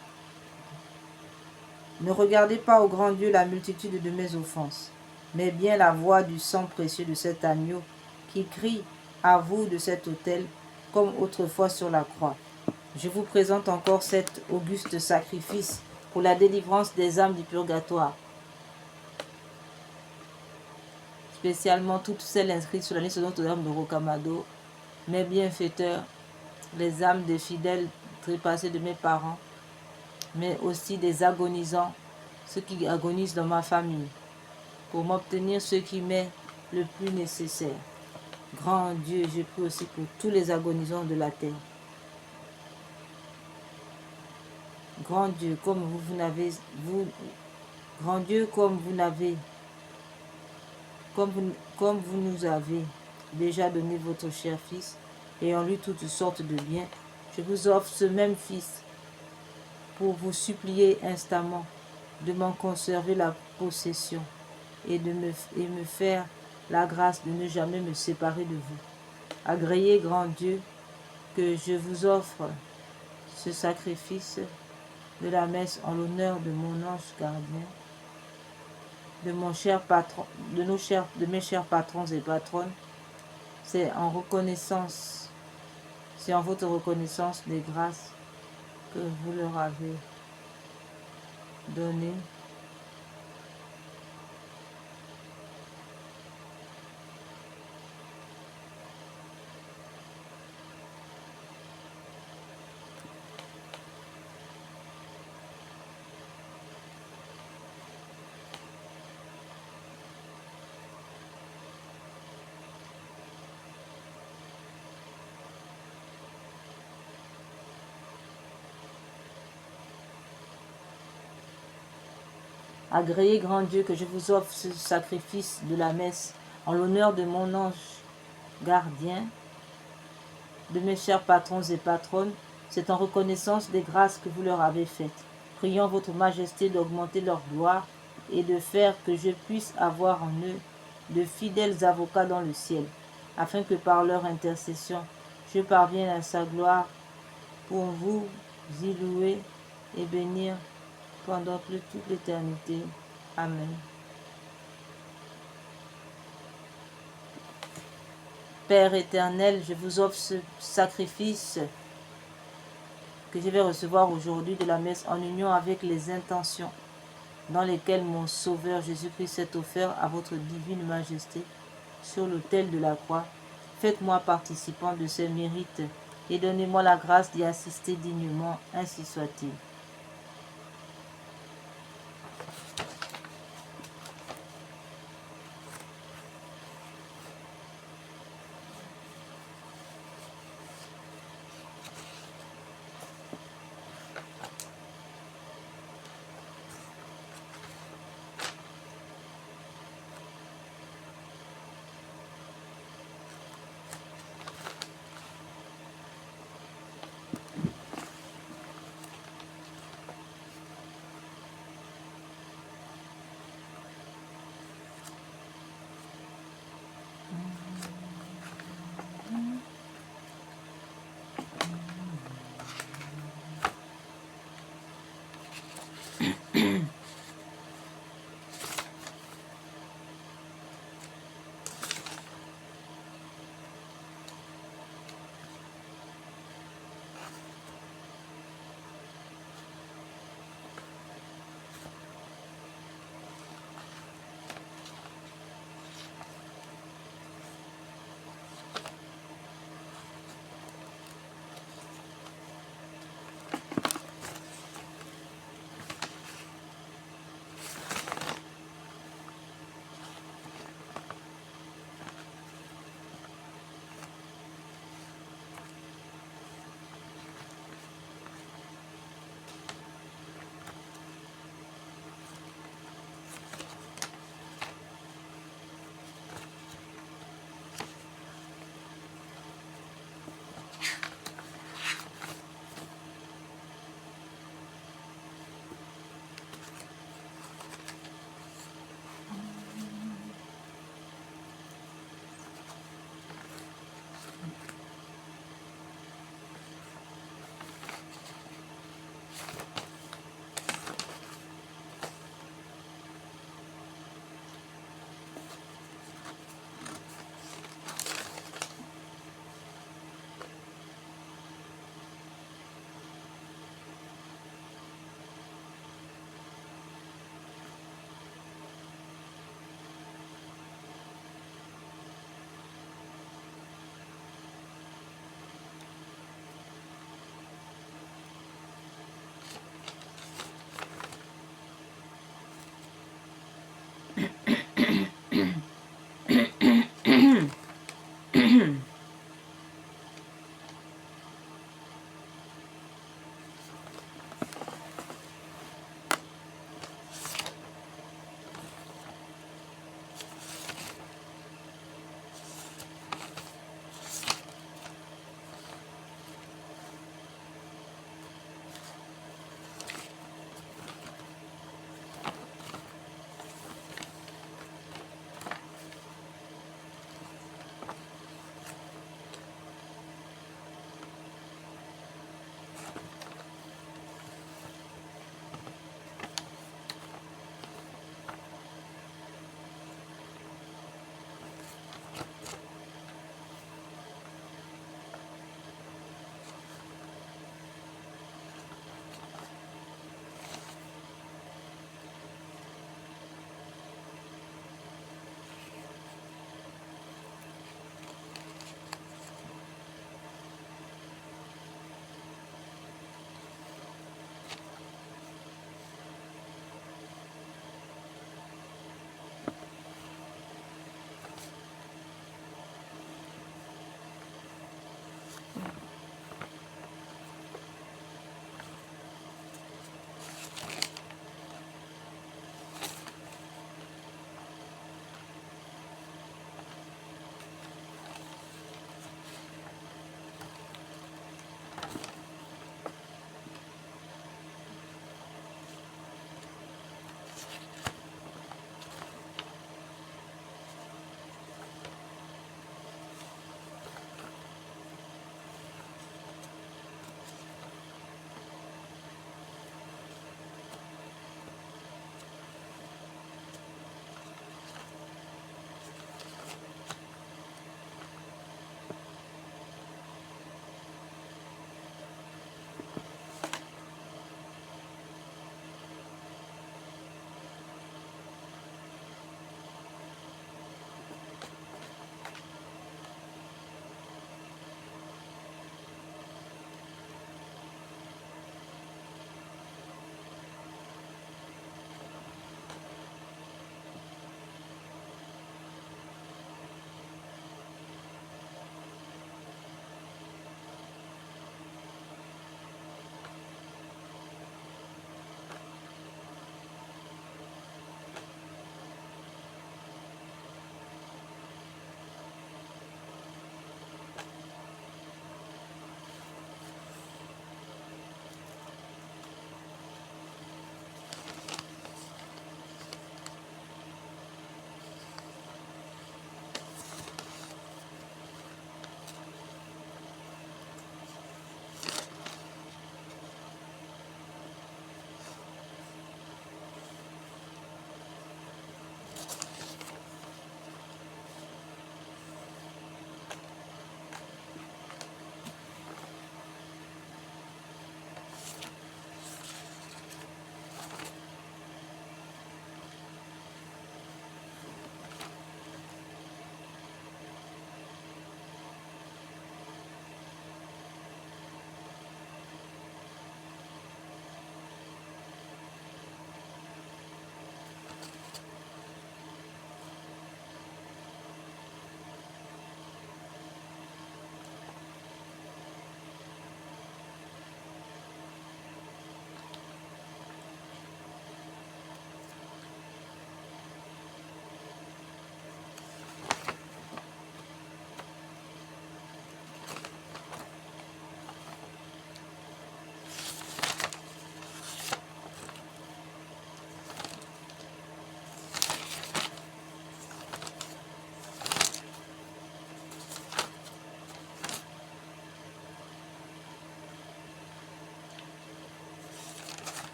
Ne regardez pas au grand Dieu la multitude de mes offenses, mais bien la voix du sang précieux de cet agneau qui crie à vous de cet autel comme autrefois sur la croix. Je vous présente encore cet auguste sacrifice pour la délivrance des âmes du purgatoire, spécialement toutes celles inscrites sur la liste de Notre-Dame de Rocamadour, mes bienfaiteurs, les âmes des fidèles trépassés de mes parents, mais aussi des agonisants, ceux qui agonisent dans ma famille, pour m'obtenir ce qui m'est le plus nécessaire. Grand Dieu, je prie aussi pour tous les agonisants de la terre. Grand Dieu, comme vous n'avez, grand Dieu, comme vous nous avez déjà donné votre cher Fils, et en lui toutes sortes de biens, je vous offre ce même Fils pour vous supplier instamment de m'en conserver la possession et de me faire la grâce de ne jamais me séparer de vous. Agréez, grand Dieu, que je vous offre ce sacrifice de la messe en l'honneur de mon ange gardien, de mon cher patron, de mes chers patrons et patronnes. C'est en reconnaissance, c'est en votre reconnaissance des grâces que vous leur avez données. Agréez, grand Dieu, que je vous offre ce sacrifice de la messe en l'honneur de mon ange gardien, de mes chers patrons et patronnes. C'est en reconnaissance des grâces que vous leur avez faites. Prions votre majesté d'augmenter leur gloire et de faire que je puisse avoir en eux de fidèles avocats dans le ciel, afin que par leur intercession, je parvienne à sa gloire pour vous y louer et bénir pendant toute l'éternité. Amen. Père éternel, je vous offre ce sacrifice que je vais recevoir aujourd'hui de la messe en union avec les intentions dans lesquelles mon Sauveur Jésus-Christ s'est offert à votre divine majesté sur l'autel de la croix. Faites-moi participant de ces mérites et donnez-moi la grâce d'y assister dignement, ainsi soit-il.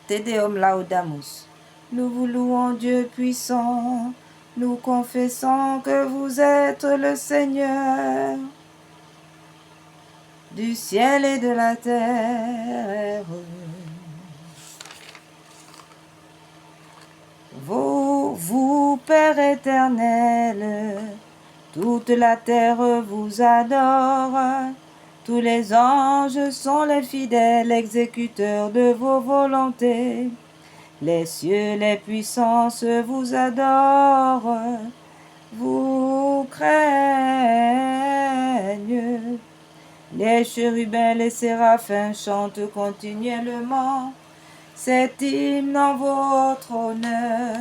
Te Deum laudamus. Nous vous louons, Dieu puissant. Nous confessons que vous êtes le Seigneur du ciel et de la terre. Vous, Père éternel, toute la terre vous adore. Tous les anges sont les fidèles exécuteurs de vos volontés. Les cieux, les puissances vous adorent, vous craignent. Les chérubins, les séraphins chantent continuellement cet hymne en votre honneur.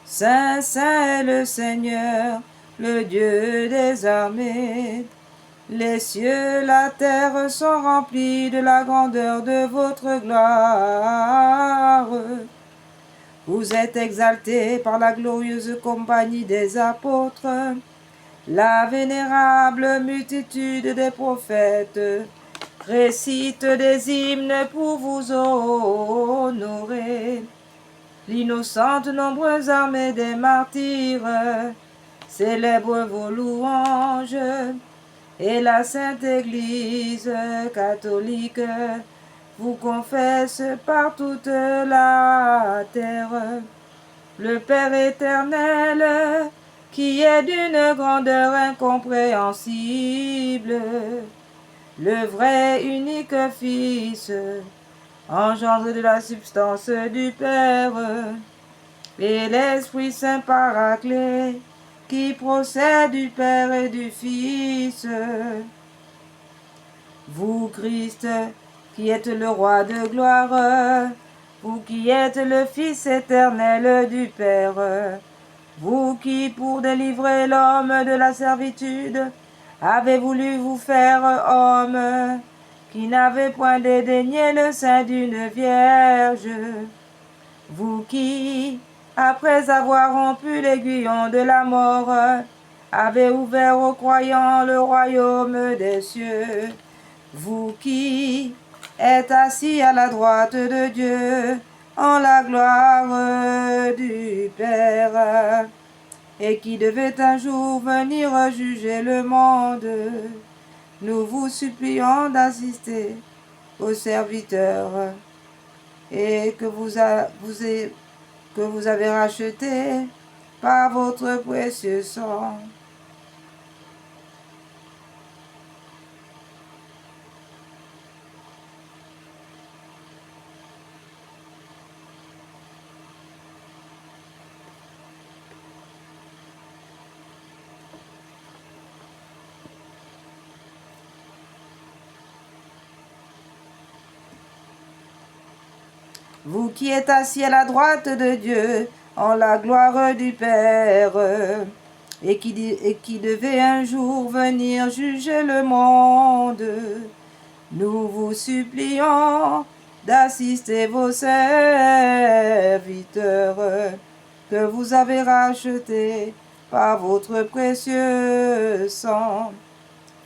Saint, Saint est le Seigneur, le Dieu des armées. Les cieux, la terre sont remplis de la grandeur de votre gloire. Vous êtes exaltés par la glorieuse compagnie des apôtres, la vénérable multitude des prophètes récite des hymnes pour vous honorer. L'innocente nombreuse armée des martyrs célèbre vos louanges, et la Sainte Église catholique vous confesse par toute la terre. Le Père éternel, qui est d'une grandeur incompréhensible, le vrai unique Fils, engendre de la substance du Père, et l'Esprit Saint Paraclet, qui procède du Père et du Fils. Vous, Christ, qui êtes le Roi de gloire, vous qui êtes le Fils éternel du Père, vous qui, pour délivrer l'homme de la servitude, avez voulu vous faire homme, qui n'avez point dédaigné le sein d'une vierge, vous qui, après avoir rompu l'aiguillon de la mort, avez ouvert aux croyants le royaume des cieux, vous qui êtes assis à la droite de Dieu, en la gloire du Père, et qui devait un jour venir juger le monde, nous vous supplions d'assister aux serviteurs et que vous avez rachetés par votre précieux sang. Vous qui êtes assis à la droite de Dieu, en la gloire du Père, et qui devez un jour venir juger le monde, nous vous supplions d'assister vos serviteurs que vous avez rachetés par votre précieux sang.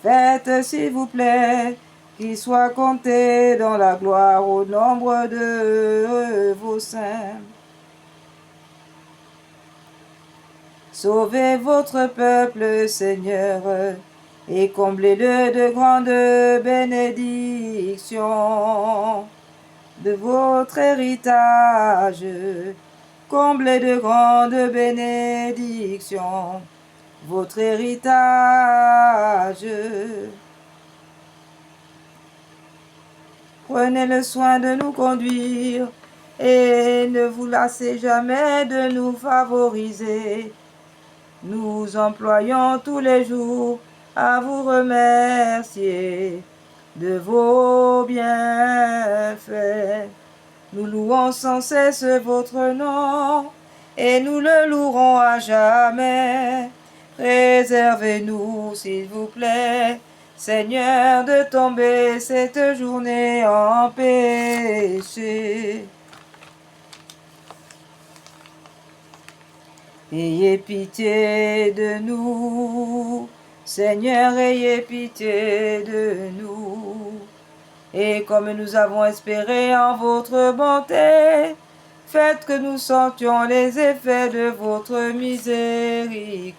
Faites, s'il vous plaît, qu'ils soient comptés dans la gloire au nombre de vos saints. Sauvez votre peuple, Seigneur, et comblez-le de grandes bénédictions de votre héritage. Comblez de grandes bénédictions votre héritage. Prenez le soin de nous conduire et ne vous lassez jamais de nous favoriser. Nous employons tous les jours à vous remercier de vos bienfaits. Nous louons sans cesse votre nom et nous le louerons à jamais. Préservez-nous, s'il vous plaît, Seigneur, de tomber cette journée en péché. Ayez pitié de nous, Seigneur, ayez pitié de nous. Et comme nous avons espéré en votre bonté, faites que nous sentions les effets de votre miséricorde.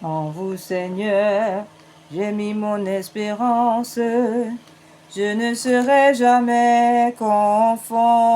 En vous, Seigneur, j'ai mis mon espérance. Je ne serai jamais confondu.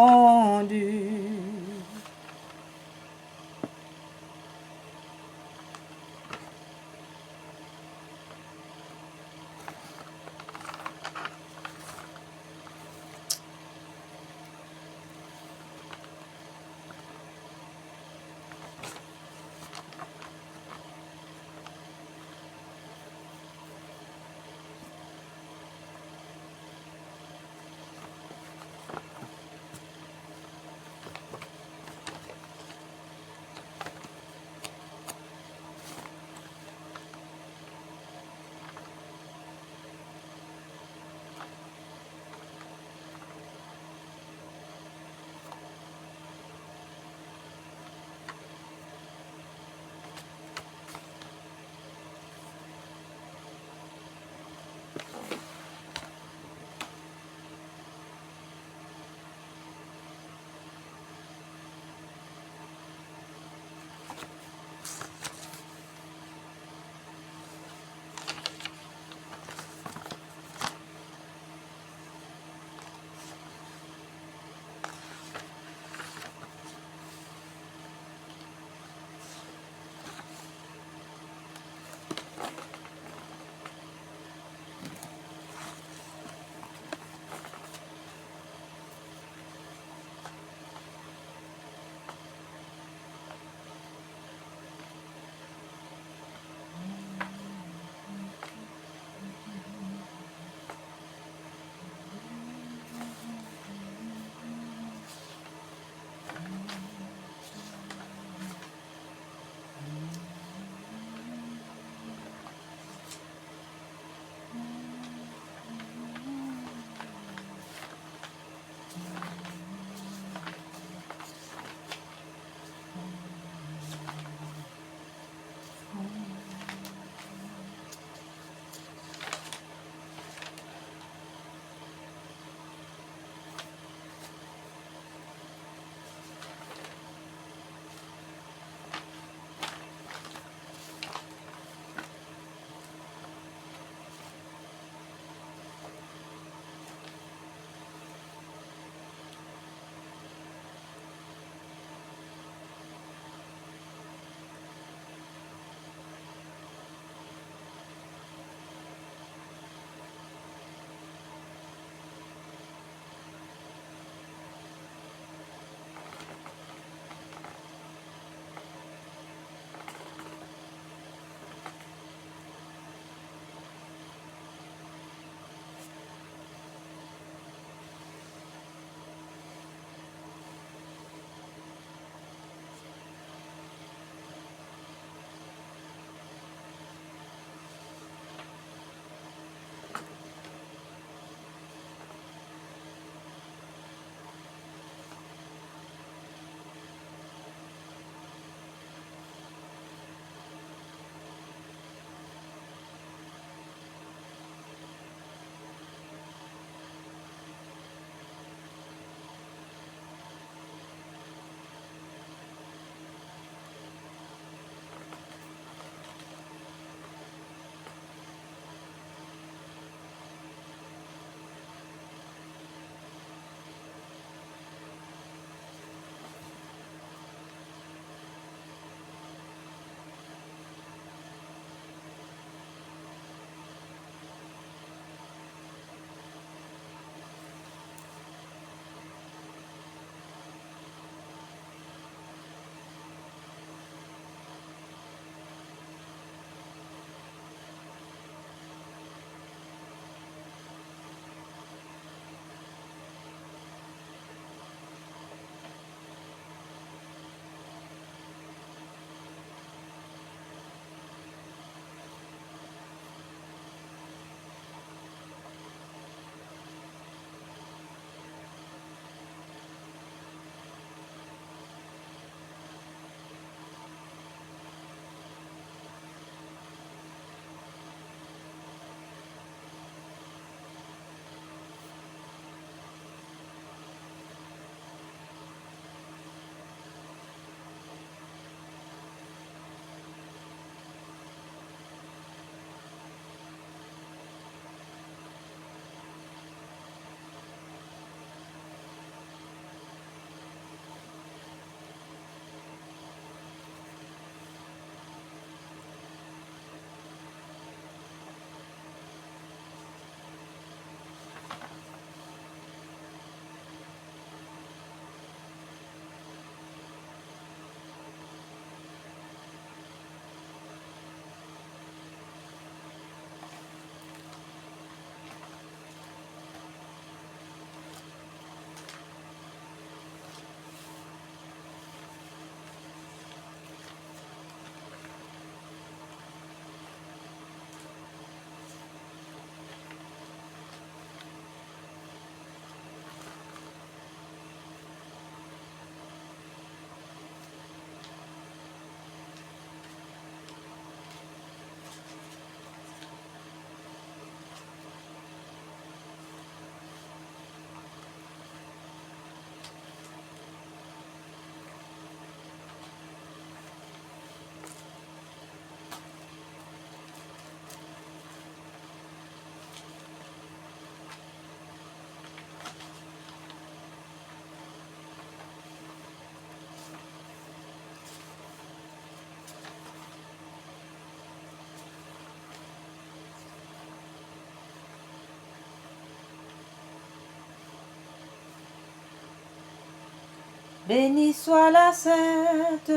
Béni soit la sainte,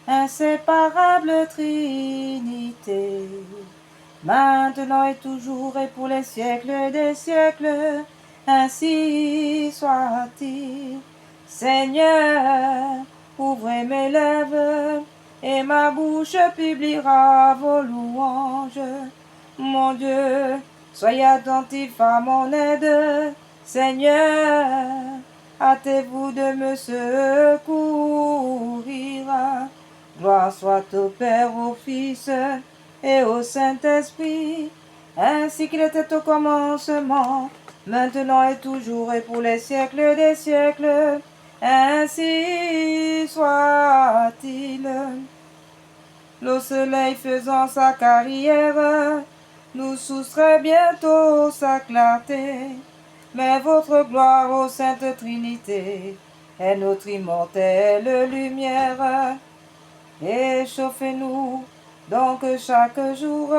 inséparable Trinité, maintenant et toujours et pour les siècles des siècles, ainsi soit-il. Seigneur, ouvrez mes lèvres, et ma bouche publiera vos louanges. Mon Dieu, soyez attentif à mon aide, Seigneur, hâtez-vous de me secourir. Gloire soit au Père, au Fils et au Saint-Esprit, ainsi qu'il était au commencement, maintenant et toujours et pour les siècles des siècles, ainsi soit-il. Le soleil faisant sa carrière, nous soustrait bientôt sa clarté, mais votre gloire, ô Sainte Trinité, est notre immortelle lumière. Échauffez-nous donc chaque jour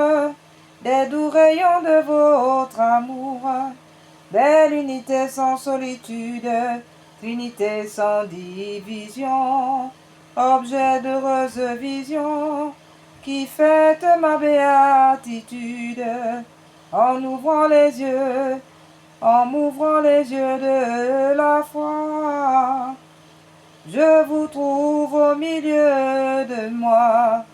des doux rayons de votre amour. Belle unité sans solitude, Trinité sans division, objet d'heureuse vision, qui fête ma béatitude, en ouvrant les yeux, en m'ouvrant les yeux de la foi. Je vous trouve au milieu de moi,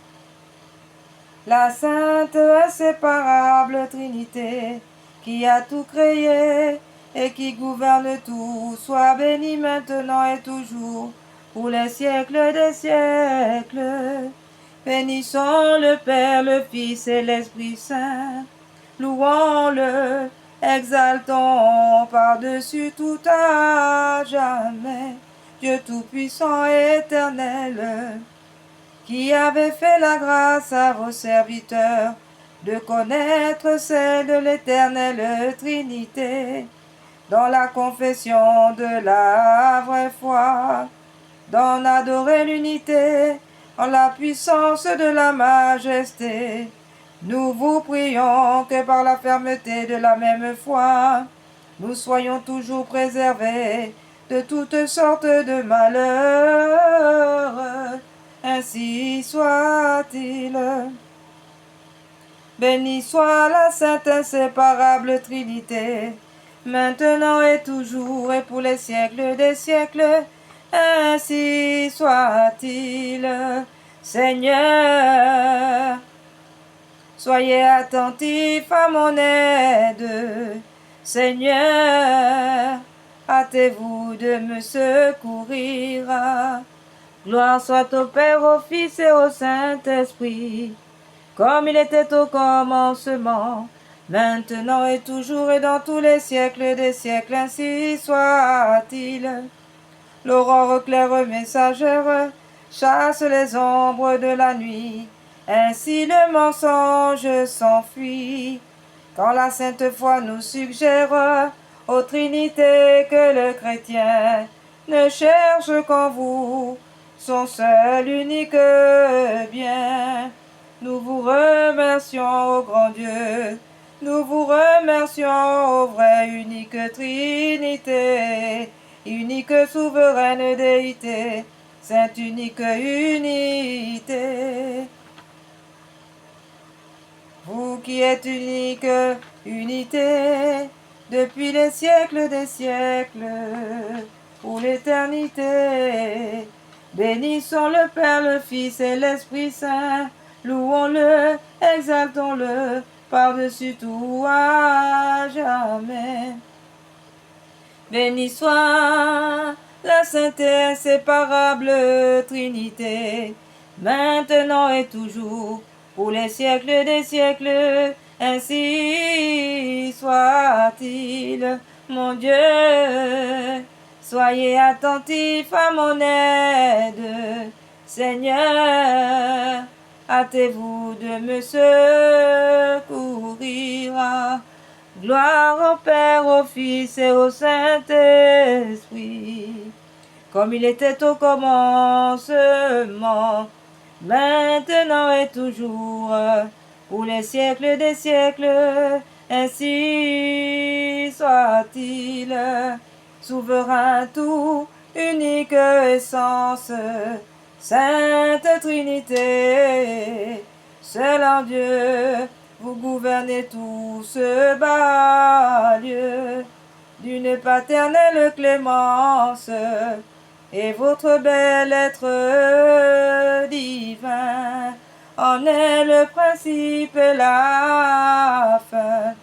la sainte inséparable Trinité, qui a tout créé et qui gouverne tout, soit bénie maintenant et toujours, pour les siècles des siècles. Bénissons le Père, le Fils et l'Esprit Saint, louons-le, exaltons par-dessus tout à jamais, Dieu tout-puissant et éternel, qui avait fait la grâce à vos serviteurs de connaître celle de l'éternelle Trinité, dans la confession de la vraie foi, d'en adorer l'unité, en la puissance de la majesté. Nous vous prions que par la fermeté de la même foi, nous soyons toujours préservés de toutes sortes de malheurs. Ainsi soit-il. Béni soit la sainte inséparable Trinité, maintenant et toujours et pour les siècles des siècles. Ainsi soit-il. Seigneur, soyez attentifs à mon aide. Seigneur, hâtez-vous de me secourir. Gloire soit au Père, au Fils et au Saint-Esprit, comme il était au commencement, maintenant et toujours et dans tous les siècles des siècles, ainsi soit-il. L'aurore claire messagère chasse les ombres de la nuit, ainsi le mensonge s'enfuit. Quand la sainte foi nous suggère, ô Trinité, que le chrétien ne cherche qu'en vous son seul unique bien. Nous vous remercions, ô grand Dieu, nous vous remercions, ô vraie unique Trinité, unique souveraine déité, sainte unique unité. Vous qui êtes unique unité, depuis les siècles des siècles, pour l'éternité. Bénissons le Père, le Fils et l'Esprit Saint, louons-le, exaltons-le, par-dessus tout à jamais. Béni soit la sainte et inséparable Trinité, maintenant et toujours, pour les siècles des siècles, ainsi soit-il. Mon Dieu, soyez attentifs à mon aide, Seigneur, hâtez-vous de me secourir. Gloire au Père, au Fils et au Saint-Esprit, comme il était au commencement, maintenant et toujours, pour les siècles des siècles, ainsi soit-il. Souverain tout unique essence, Sainte Trinité, seul en Dieu, vous gouvernez tout ce bas lieu, d'une paternelle clémence, et votre bel être divin en est le principe et la fin.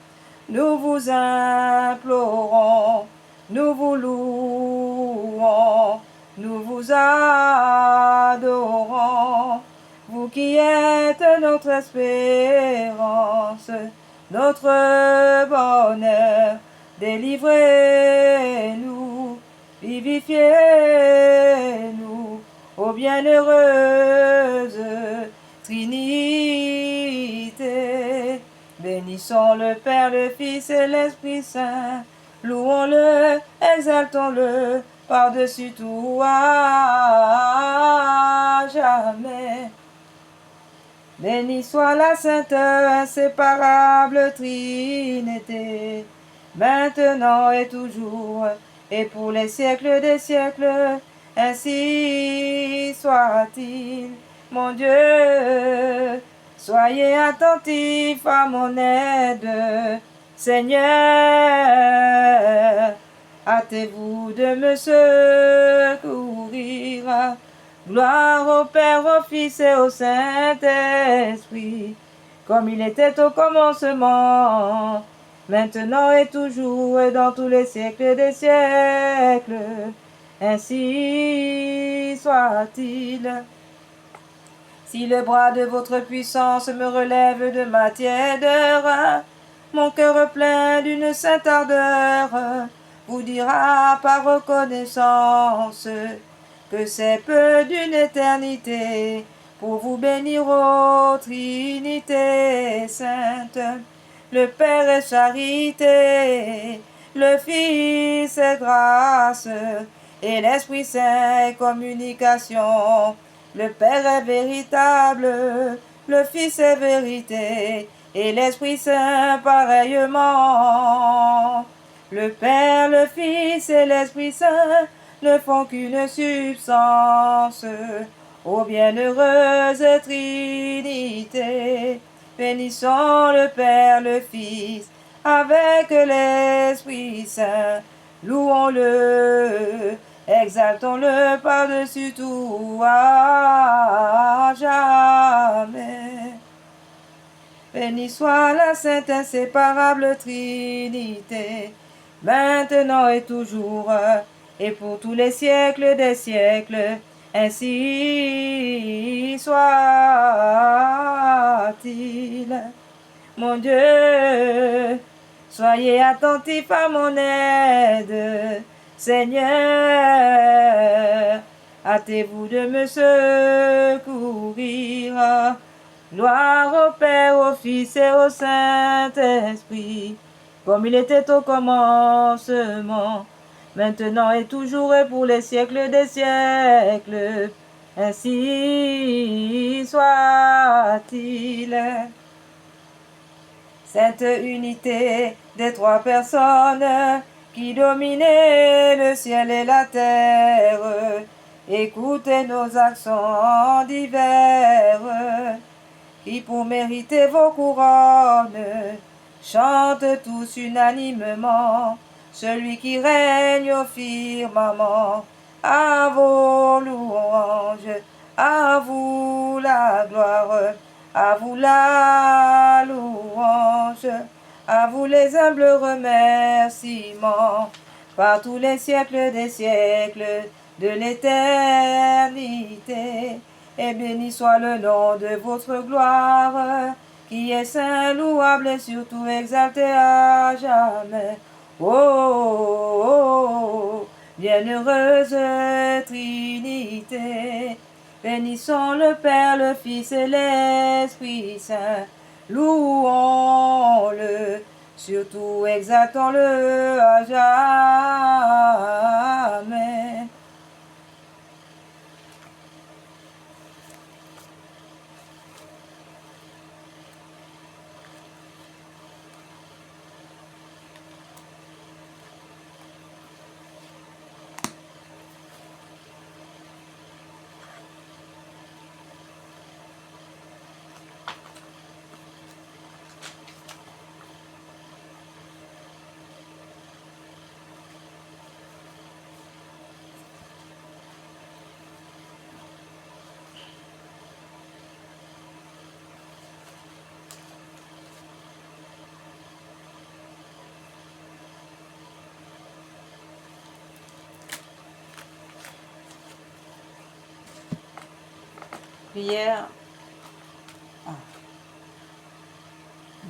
Nous vous implorons, nous vous louons, nous vous adorons, vous qui êtes notre espérance, notre bonheur, délivrez-nous, vivifiez-nous, ô bienheureuse Trinité. Bénissons le Père, le Fils et l'Esprit Saint, louons-le, exaltons-le, par-dessus tout à jamais. Béni soit la Sainte inséparable Trinité, maintenant et toujours, et pour les siècles des siècles, ainsi soit-il. Mon Dieu, soyez attentifs à mon aide, Seigneur, hâtez-vous de me secourir. Gloire au Père, au Fils et au Saint-Esprit, comme il était au commencement, maintenant et toujours, et dans tous les siècles des siècles. Ainsi soit-il. Si le bras de votre puissance me relève de ma tièdeur, mon cœur plein d'une sainte ardeur vous dira par reconnaissance que c'est peu d'une éternité pour vous bénir, ô Trinité sainte. Le Père est charité, le Fils est grâce, et l'Esprit Saint est communication. Le Père est véritable, le Fils est vérité, et l'Esprit Saint pareillement. Le Père, le Fils et l'Esprit Saint ne font qu'une substance, ô bienheureuse Trinité. Bénissons le Père, le Fils, avec l'Esprit Saint, louons-le, exaltons-le par-dessus tout à jamais. Béni soit la Sainte inséparable Trinité, maintenant et toujours, et pour tous les siècles des siècles, ainsi soit-il. Mon Dieu, soyez attentifs à mon aide, Seigneur, hâtez-vous de me secourir. Gloire au Père, au Fils et au Saint-Esprit, comme il était au commencement, maintenant et toujours et pour les siècles des siècles. Ainsi soit-il. Sainte unité des trois personnes qui dominaient le ciel et la terre, écoutez nos accents divers, qui pour mériter vos couronnes, chantent tous unanimement, celui qui règne au firmament. À vos louanges, à vous la gloire, à vous la louange, à vous les humbles remerciements, par tous les siècles des siècles de l'éternité. Et béni soit le nom de votre gloire, qui est saint, louable et surtout exalté à jamais. Oh, oh, oh, bienheureuse Trinité, bénissons le Père, le Fils et l'Esprit Saint, louons-le, surtout exaltons-le à jamais. Prière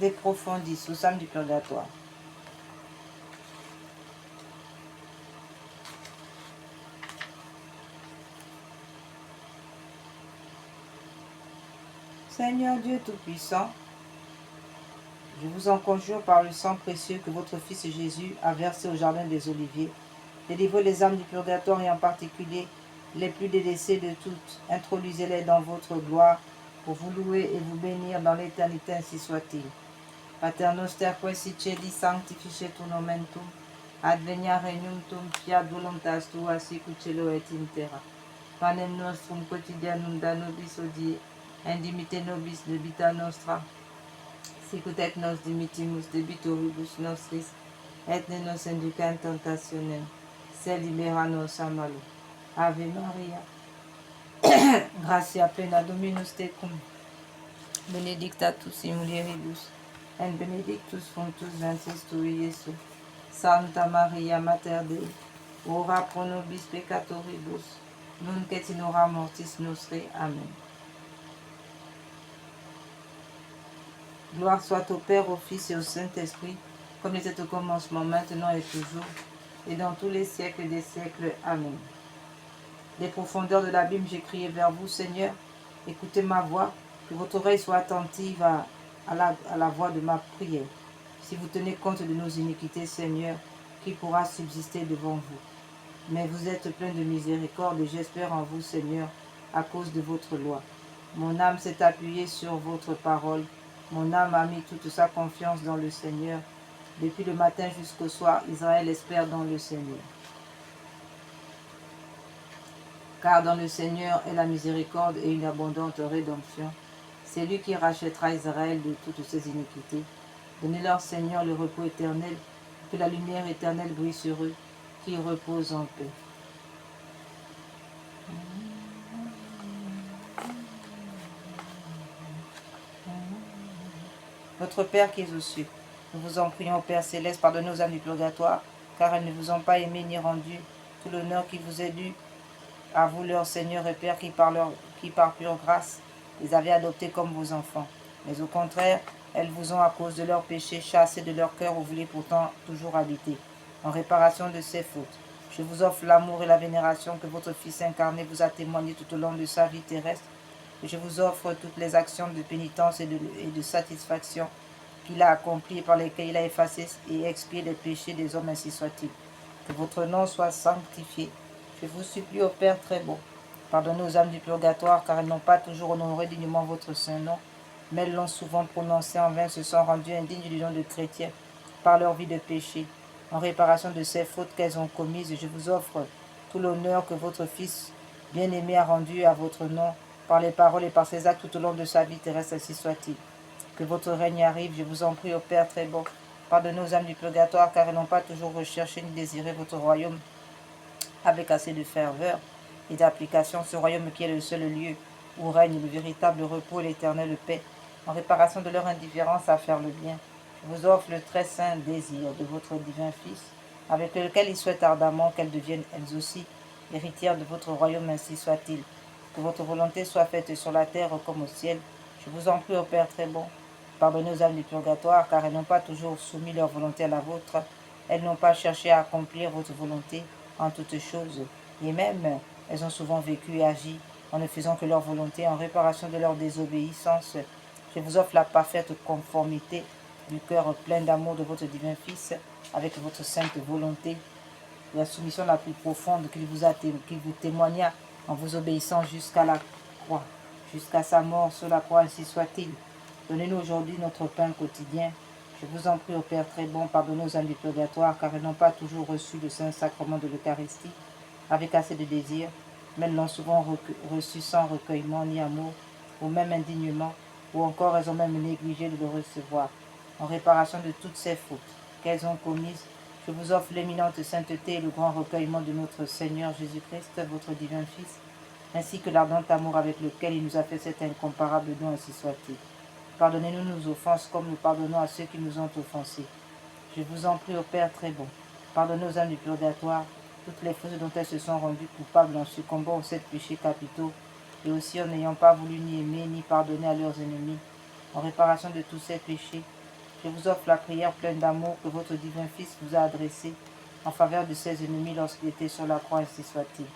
des profondis sous âme du purgatoire. Seigneur Dieu Tout-Puissant, je vous en conjure par le sang précieux que votre Fils Jésus a versé au jardin des Oliviers. Délivrez les âmes du purgatoire et en particulier les plus délaissées de toutes. Introduisez-les dans votre gloire pour vous louer et vous bénir dans l'éternité, ainsi soit-il. Pater noster qui celi sanctificetur nomen tuum, advenia regnum tuum, fiat voluntas tua sicut cielo et in terra. Panem nostrum quotidianum da nobis hodie, indimite nobis debita nostra, sicut et nos dimittimus debitoribus nostris, et ne nos induca in tentationem, sed libera nos a malo. Ave Maria, gratia plena Dominus tecum, benedicta tus in mulieribus, et benedictus fructus ventris tui, Iesus. Santa Maria, Mater Dei, ora pro nobis peccatoribus, nunc et in hora mortis nostri. Amen. Gloire soit au Père, au Fils et au Saint-Esprit, comme il était au commencement, maintenant et toujours, et dans tous les siècles des siècles. Amen. Des profondeurs de l'abîme, j'ai crié vers vous, Seigneur. Écoutez ma voix, que votre oreille soit attentive à la voix de ma prière. Si vous tenez compte de nos iniquités, Seigneur, qui pourra subsister devant vous? Mais vous êtes plein de miséricorde et j'espère en vous, Seigneur, à cause de votre loi. Mon âme s'est appuyée sur votre parole. Mon âme a mis toute sa confiance dans le Seigneur. Depuis le matin jusqu'au soir, Israël espère dans le Seigneur. Car dans le Seigneur est la miséricorde et une abondante rédemption. C'est lui qui rachètera Israël de toutes ses iniquités. Donnez-leur, Seigneur, le repos éternel, que la lumière éternelle brille sur eux, qui reposent en paix. Notre Père qui es aux cieux, nous vous en prions, Père céleste, pardonnez aux âmes du purgatoire, car elles ne vous ont pas aimé ni rendu tout l'honneur qui vous est dû. À vous, leur Seigneur et Père, qui par pure grâce les avez adoptés comme vos enfants. Mais au contraire, elles vous ont, à cause de leurs péchés, chassés de leur cœur où vous voulez pourtant toujours habiter, en réparation de ces fautes. Je vous offre l'amour et la vénération que votre Fils incarné vous a témoigné tout au long de sa vie terrestre. Et je vous offre toutes les actions de pénitence et de satisfaction qu'il a accomplies et par lesquelles il a effacé et expié les péchés des hommes, ainsi soit-il. Que votre nom soit sanctifié. Je vous supplie, ô Père très bon, pardonnez aux âmes du purgatoire, car elles n'ont pas toujours honoré dignement votre saint nom, mais elles l'ont souvent prononcé en vain, se sont rendues indignes du nom de chrétiens par leur vie de péché. En réparation de ces fautes qu'elles ont commises, je vous offre tout l'honneur que votre Fils bien-aimé a rendu à votre nom, par les paroles et par ses actes tout au long de sa vie terrestre, ainsi soit-il. Que votre règne arrive, je vous en prie, ô Père très bon. Pardonnez aux âmes du purgatoire, car elles n'ont pas toujours recherché ni désiré votre royaume avec assez de ferveur et d'application, ce royaume qui est le seul lieu où règne le véritable repos et l'éternelle paix, en réparation de leur indifférence à faire le bien. Je vous offre le très saint désir de votre divin Fils, avec lequel il souhaite ardemment qu'elles deviennent elles aussi héritières de votre royaume, ainsi soit-il. Que votre volonté soit faite sur la terre comme au ciel. Je vous en prie, ô Père très bon, pardonnez aux âmes du purgatoire, car elles n'ont pas toujours soumis leur volonté à la vôtre. Elles n'ont pas cherché à accomplir votre volonté en toutes choses, et même elles ont souvent vécu et agi en ne faisant que leur volonté, en réparation de leur désobéissance. Je vous offre la parfaite conformité du cœur plein d'amour de votre divin Fils avec votre sainte volonté, la soumission la plus profonde qu'il vous témoigna en vous obéissant jusqu'à la croix, jusqu'à sa mort sur la croix, ainsi soit-il. Donnez-nous aujourd'hui notre pain quotidien. Je vous en prie, ô Père très bon, pardonnez aux âmes du purgatoire, car elles n'ont pas toujours reçu le saint sacrement de l'Eucharistie avec assez de désir, mais elles l'ont souvent reçu sans recueillement ni amour, ou même indignement, ou encore elles ont même négligé de le recevoir. En réparation de toutes ces fautes qu'elles ont commises, je vous offre l'éminente sainteté et le grand recueillement de notre Seigneur Jésus-Christ, votre divin Fils, ainsi que l'ardent amour avec lequel il nous a fait cet incomparable don, ainsi soit-il. Pardonnez-nous nos offenses comme nous pardonnons à ceux qui nous ont offensés. Je vous en prie, ô Père très bon, pardonnez aux âmes du purgatoire toutes les fautes dont elles se sont rendues coupables en succombant aux 7 péchés capitaux et aussi en n'ayant pas voulu ni aimer ni pardonner à leurs ennemis. En réparation de tous ces péchés, je vous offre la prière pleine d'amour que votre divin Fils vous a adressée en faveur de ses ennemis lorsqu'il était sur la croix, ainsi soit-il.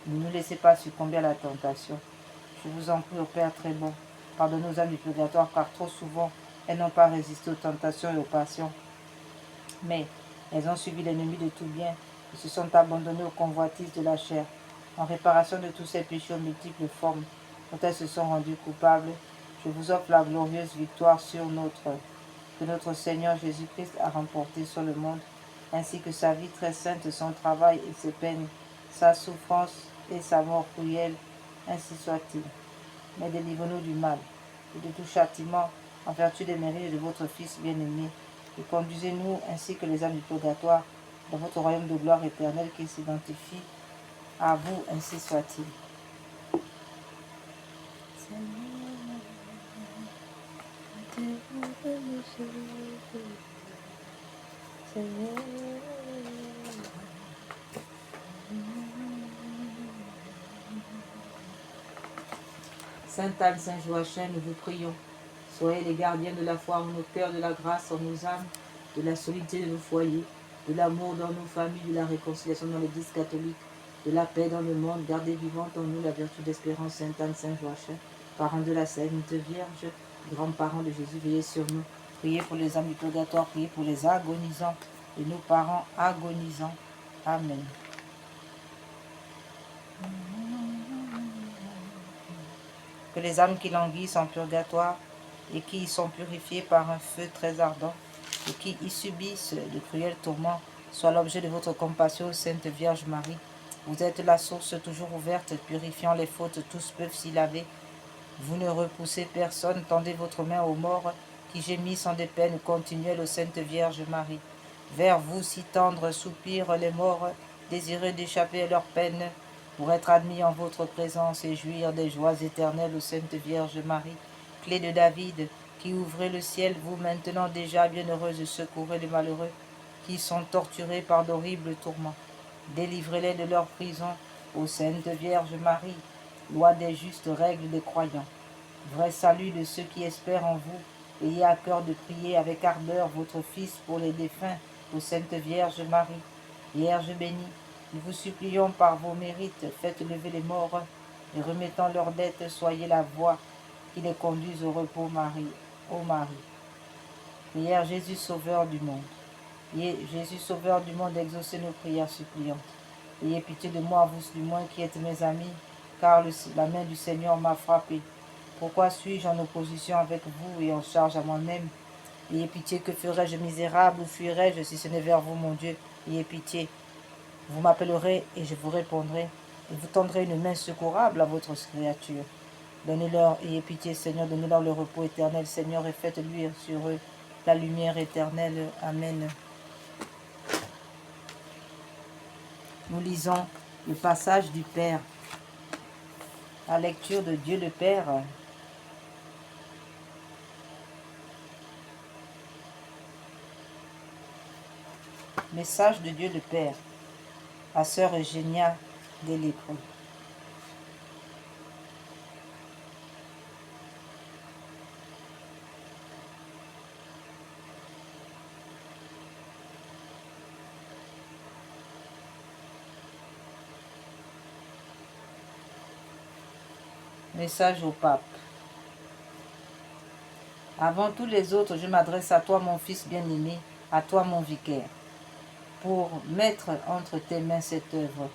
Ne nous laissez pas succomber à la tentation. Je vous en prie, au Père très bon, pardonnez aux âmes du purgatoire, car trop souvent, elles n'ont pas résisté aux tentations et aux passions, mais elles ont suivi l'ennemi de tout bien et se sont abandonnées aux convoitises de la chair. En réparation de tous ces péchés aux multiples formes dont elles se sont rendues coupables, je vous offre la glorieuse victoire que notre Seigneur Jésus-Christ a remportée sur le monde, ainsi que sa vie très sainte, son travail et ses peines, sa souffrance et sa mort cruelle, ainsi soit-il. Mais délivre-nous du mal et de tout châtiment, en vertu des mérites de votre Fils bien-aimé, et conduisez-nous ainsi que les âmes du purgatoire dans votre royaume de gloire éternelle qui s'identifie à vous, ainsi soit-il. Sainte Anne, Saint Joachim, nous vous prions. Soyez les gardiens de la foi en nos cœurs, de la grâce en nos âmes, de la solidité de nos foyers, de l'amour dans nos familles, de la réconciliation dans l'Église catholique, de la paix dans le monde. Gardez vivante en nous la vertu d'espérance, Sainte Anne, Saint Joachim, parents de la Sainte Vierge, grands-parents de Jésus, veillez sur nous. Priez pour les âmes du purgatoire, priez pour les agonisants et nos parents agonisants. Amen. Que les âmes qui languissent en purgatoire et qui y sont purifiées par un feu très ardent et qui y subissent de cruels tourments soient l'objet de votre compassion, Sainte Vierge Marie. Vous êtes la source toujours ouverte, purifiant les fautes, tous peuvent s'y laver. Vous ne repoussez personne, tendez votre main aux morts qui gémissent en des peines continuelles, ô Sainte Vierge Marie. Vers vous si tendres soupirent les morts, désireux d'échapper à leurs peines, pour être admis en votre présence et jouir des joies éternelles, ô Sainte Vierge Marie. Clé de David, qui ouvrez le ciel, vous maintenant déjà bienheureuse, secourez les malheureux, qui sont torturés par d'horribles tourments. Délivrez-les de leur prison, ô Sainte Vierge Marie, loi des justes, règles des croyants. Vrai salut de ceux qui espèrent en vous, ayez à cœur de prier avec ardeur votre Fils pour les défunts, ô Sainte Vierge Marie. Vierge bénie, nous vous supplions par vos mérites, faites lever les morts, et remettant leurs dettes, soyez la voie qui les conduise au repos, Marie, ô Marie. Prière Jésus Sauveur du monde. Jésus Sauveur du monde, exaucez nos prières suppliantes. Ayez pitié de moi, vous du moins qui êtes mes amis, car la main du Seigneur m'a frappé. Pourquoi suis-je en opposition avec vous et en charge à moi-même? Ayez pitié, que ferais-je misérable, ou fuirais-je si ce n'est vers vous, mon Dieu? Ayez pitié. Vous m'appellerez et je vous répondrai, et vous tendrez une main secourable à votre créature. Donnez-leur, ayez pitié, Seigneur, donnez-leur le repos éternel, Seigneur, et faites luire sur eux la lumière éternelle. Amen. Nous lisons le passage du Père. La lecture de Dieu le Père. Message de Dieu le Père à sœur Eugénia des Lépreux. Message au pape. Avant tous les autres, je m'adresse à toi, mon fils bien-aimé, à toi, mon vicaire, pour mettre entre tes mains cette œuvre,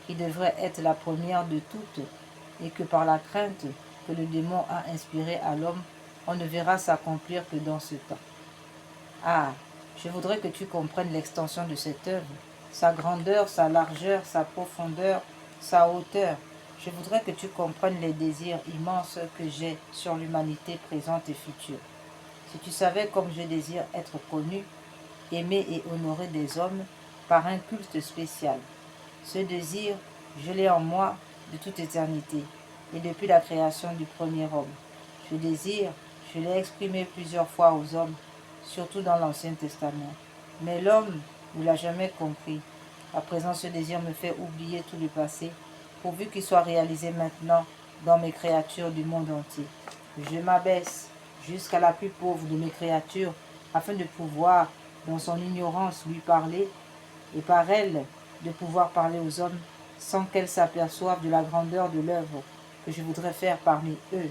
qui devrait être la première de toutes, et que par la crainte que le démon a inspirée à l'homme, on ne verra s'accomplir que dans ce temps. Ah, je voudrais que tu comprennes l'extension de cette œuvre, sa grandeur, sa largeur, sa profondeur, sa hauteur. Je voudrais que tu comprennes les désirs immenses que j'ai sur l'humanité présente et future. Si tu savais comme je désire être connu, aimé et honoré des hommes par un culte spécial. Ce désir, je l'ai en moi de toute éternité et depuis la création du premier homme. Ce désir, je l'ai exprimé plusieurs fois aux hommes, surtout dans l'Ancien Testament. Mais l'homme ne l'a jamais compris. À présent, ce désir me fait oublier tout le passé, pourvu qu'il soit réalisé maintenant dans mes créatures du monde entier. Je m'abaisse jusqu'à la plus pauvre de mes créatures, afin de pouvoir, dans son ignorance, lui parler, et par elle, de pouvoir parler aux hommes, sans qu'elles s'aperçoivent de la grandeur de l'œuvre que je voudrais faire parmi eux.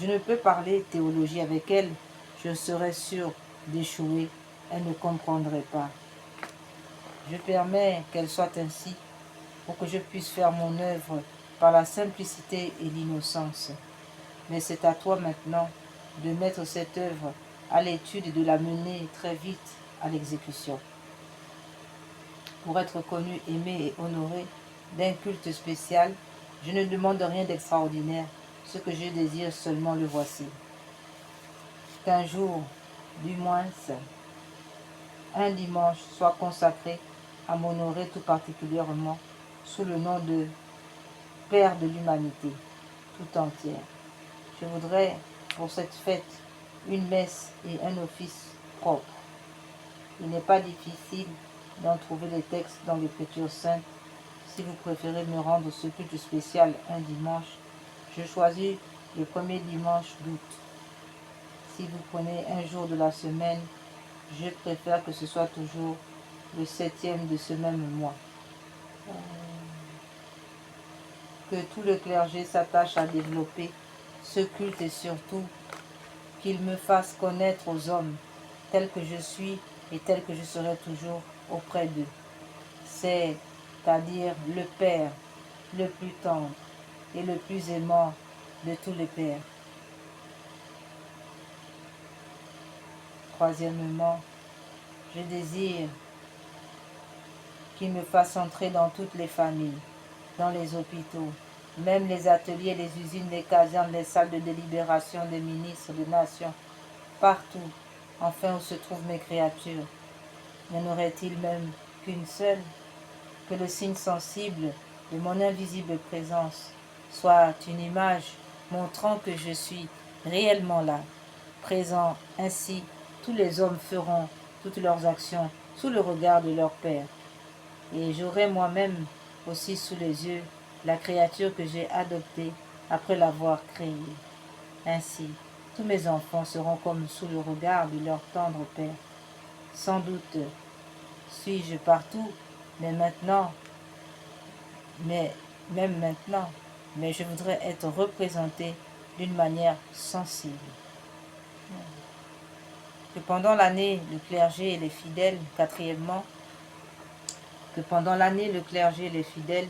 Je ne peux parler théologie avec elles, je serais sûr d'échouer, elles ne comprendraient pas. Je permets qu'elles soient ainsi, pour que je puisse faire mon œuvre par la simplicité et l'innocence. Mais c'est à toi maintenant de mettre cette œuvre à l'étude et de la mener très vite à l'exécution. Pour être connu, aimé et honoré d'un culte spécial, je ne demande rien d'extraordinaire. Ce que je désire seulement le voici. Qu'un jour, du moins, un dimanche soit consacré à m'honorer tout particulièrement sous le nom de Père de l'humanité tout entière. Je voudrais pour cette fête une messe et un office propre. Il n'est pas difficile d'en trouver les textes dans l'Écriture sainte. Si vous préférez me rendre ce culte spécial un dimanche, je choisis le premier dimanche d'août. Si vous prenez un jour de la semaine, je préfère que ce soit toujours le 7e de ce même mois. Que tout le clergé s'attache à développer ce culte et surtout qu'il me fasse connaître aux hommes tel que je suis et tel que je serai toujours auprès d'eux. C'est-à-dire le Père le plus tendre et le plus aimant de tous les pères. Troisièmement, je désire qu'il me fasse entrer dans toutes les familles, dans les hôpitaux, même les ateliers, les usines, les casernes, les salles de délibération des ministres, des nations, partout, enfin où se trouvent mes créatures. N'y en aurait-il même qu'une seule? Que le signe sensible de mon invisible présence soit une image montrant que je suis réellement là, présent. Ainsi, tous les hommes feront toutes leurs actions sous le regard de leur Père. Et j'aurai moi-même aussi sous les yeux la créature que j'ai adoptée après l'avoir créée. Ainsi, tous mes enfants seront comme sous le regard de leur tendre Père. Sans doute suis-je partout, mais même maintenant, mais je voudrais être représenté d'une manière sensible. Que pendant l'année, le clergé et les fidèles, quatrièmement, que pendant l'année, le clergé et les fidèles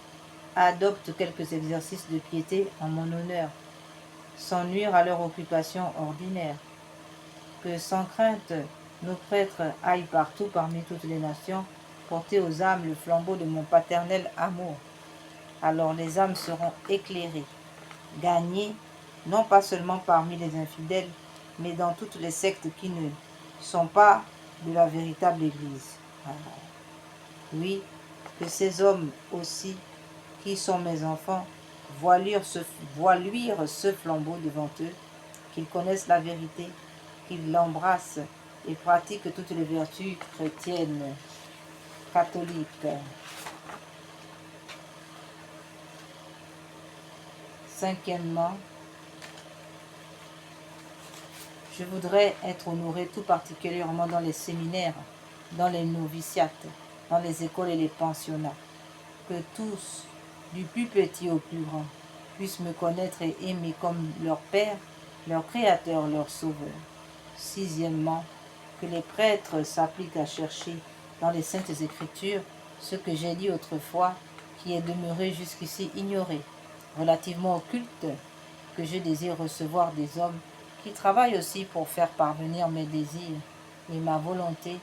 adoptent quelques exercices de piété en mon honneur, sans nuire à leur occupation ordinaire. Que sans crainte, nos prêtres aillent partout parmi toutes les nations, porter aux âmes le flambeau de mon paternel amour. Alors les âmes seront éclairées, gagnées, non pas seulement parmi les infidèles, mais dans toutes les sectes qui ne sont pas de la véritable Église. Oui, que ces hommes aussi, qui sont mes enfants, voient luire ce flambeau devant eux, qu'ils connaissent la vérité, qu'ils l'embrassent et pratiquent toutes les vertus chrétiennes, catholiques. Cinquièmement, je voudrais être honoré tout particulièrement dans les séminaires, dans les noviciates, dans les écoles et les pensionnats. Que tous, du plus petit au plus grand, puissent me connaître et aimer comme leur Père, leur Créateur, leur Sauveur. Sixièmement, que les prêtres s'appliquent à chercher dans les Saintes Écritures ce que j'ai dit autrefois, qui est demeuré jusqu'ici ignoré, relativement au culte que je désire recevoir des hommes qui travaillent aussi pour faire parvenir mes désirs et ma volonté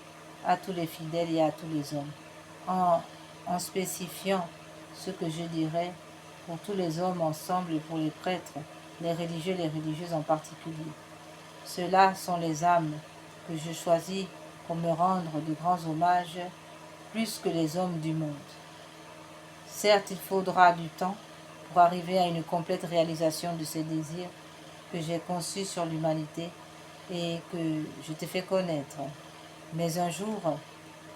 à tous les fidèles et à tous les hommes, en spécifiant ce que je dirais pour tous les hommes ensemble et pour les prêtres, les religieux et les religieuses en particulier. Ceux-là sont les âmes que je choisis pour me rendre de grands hommages plus que les hommes du monde. Certes, il faudra du temps pour arriver à une complète réalisation de ces désirs que j'ai conçus sur l'humanité et que je t'ai fait connaître. Mais un jour,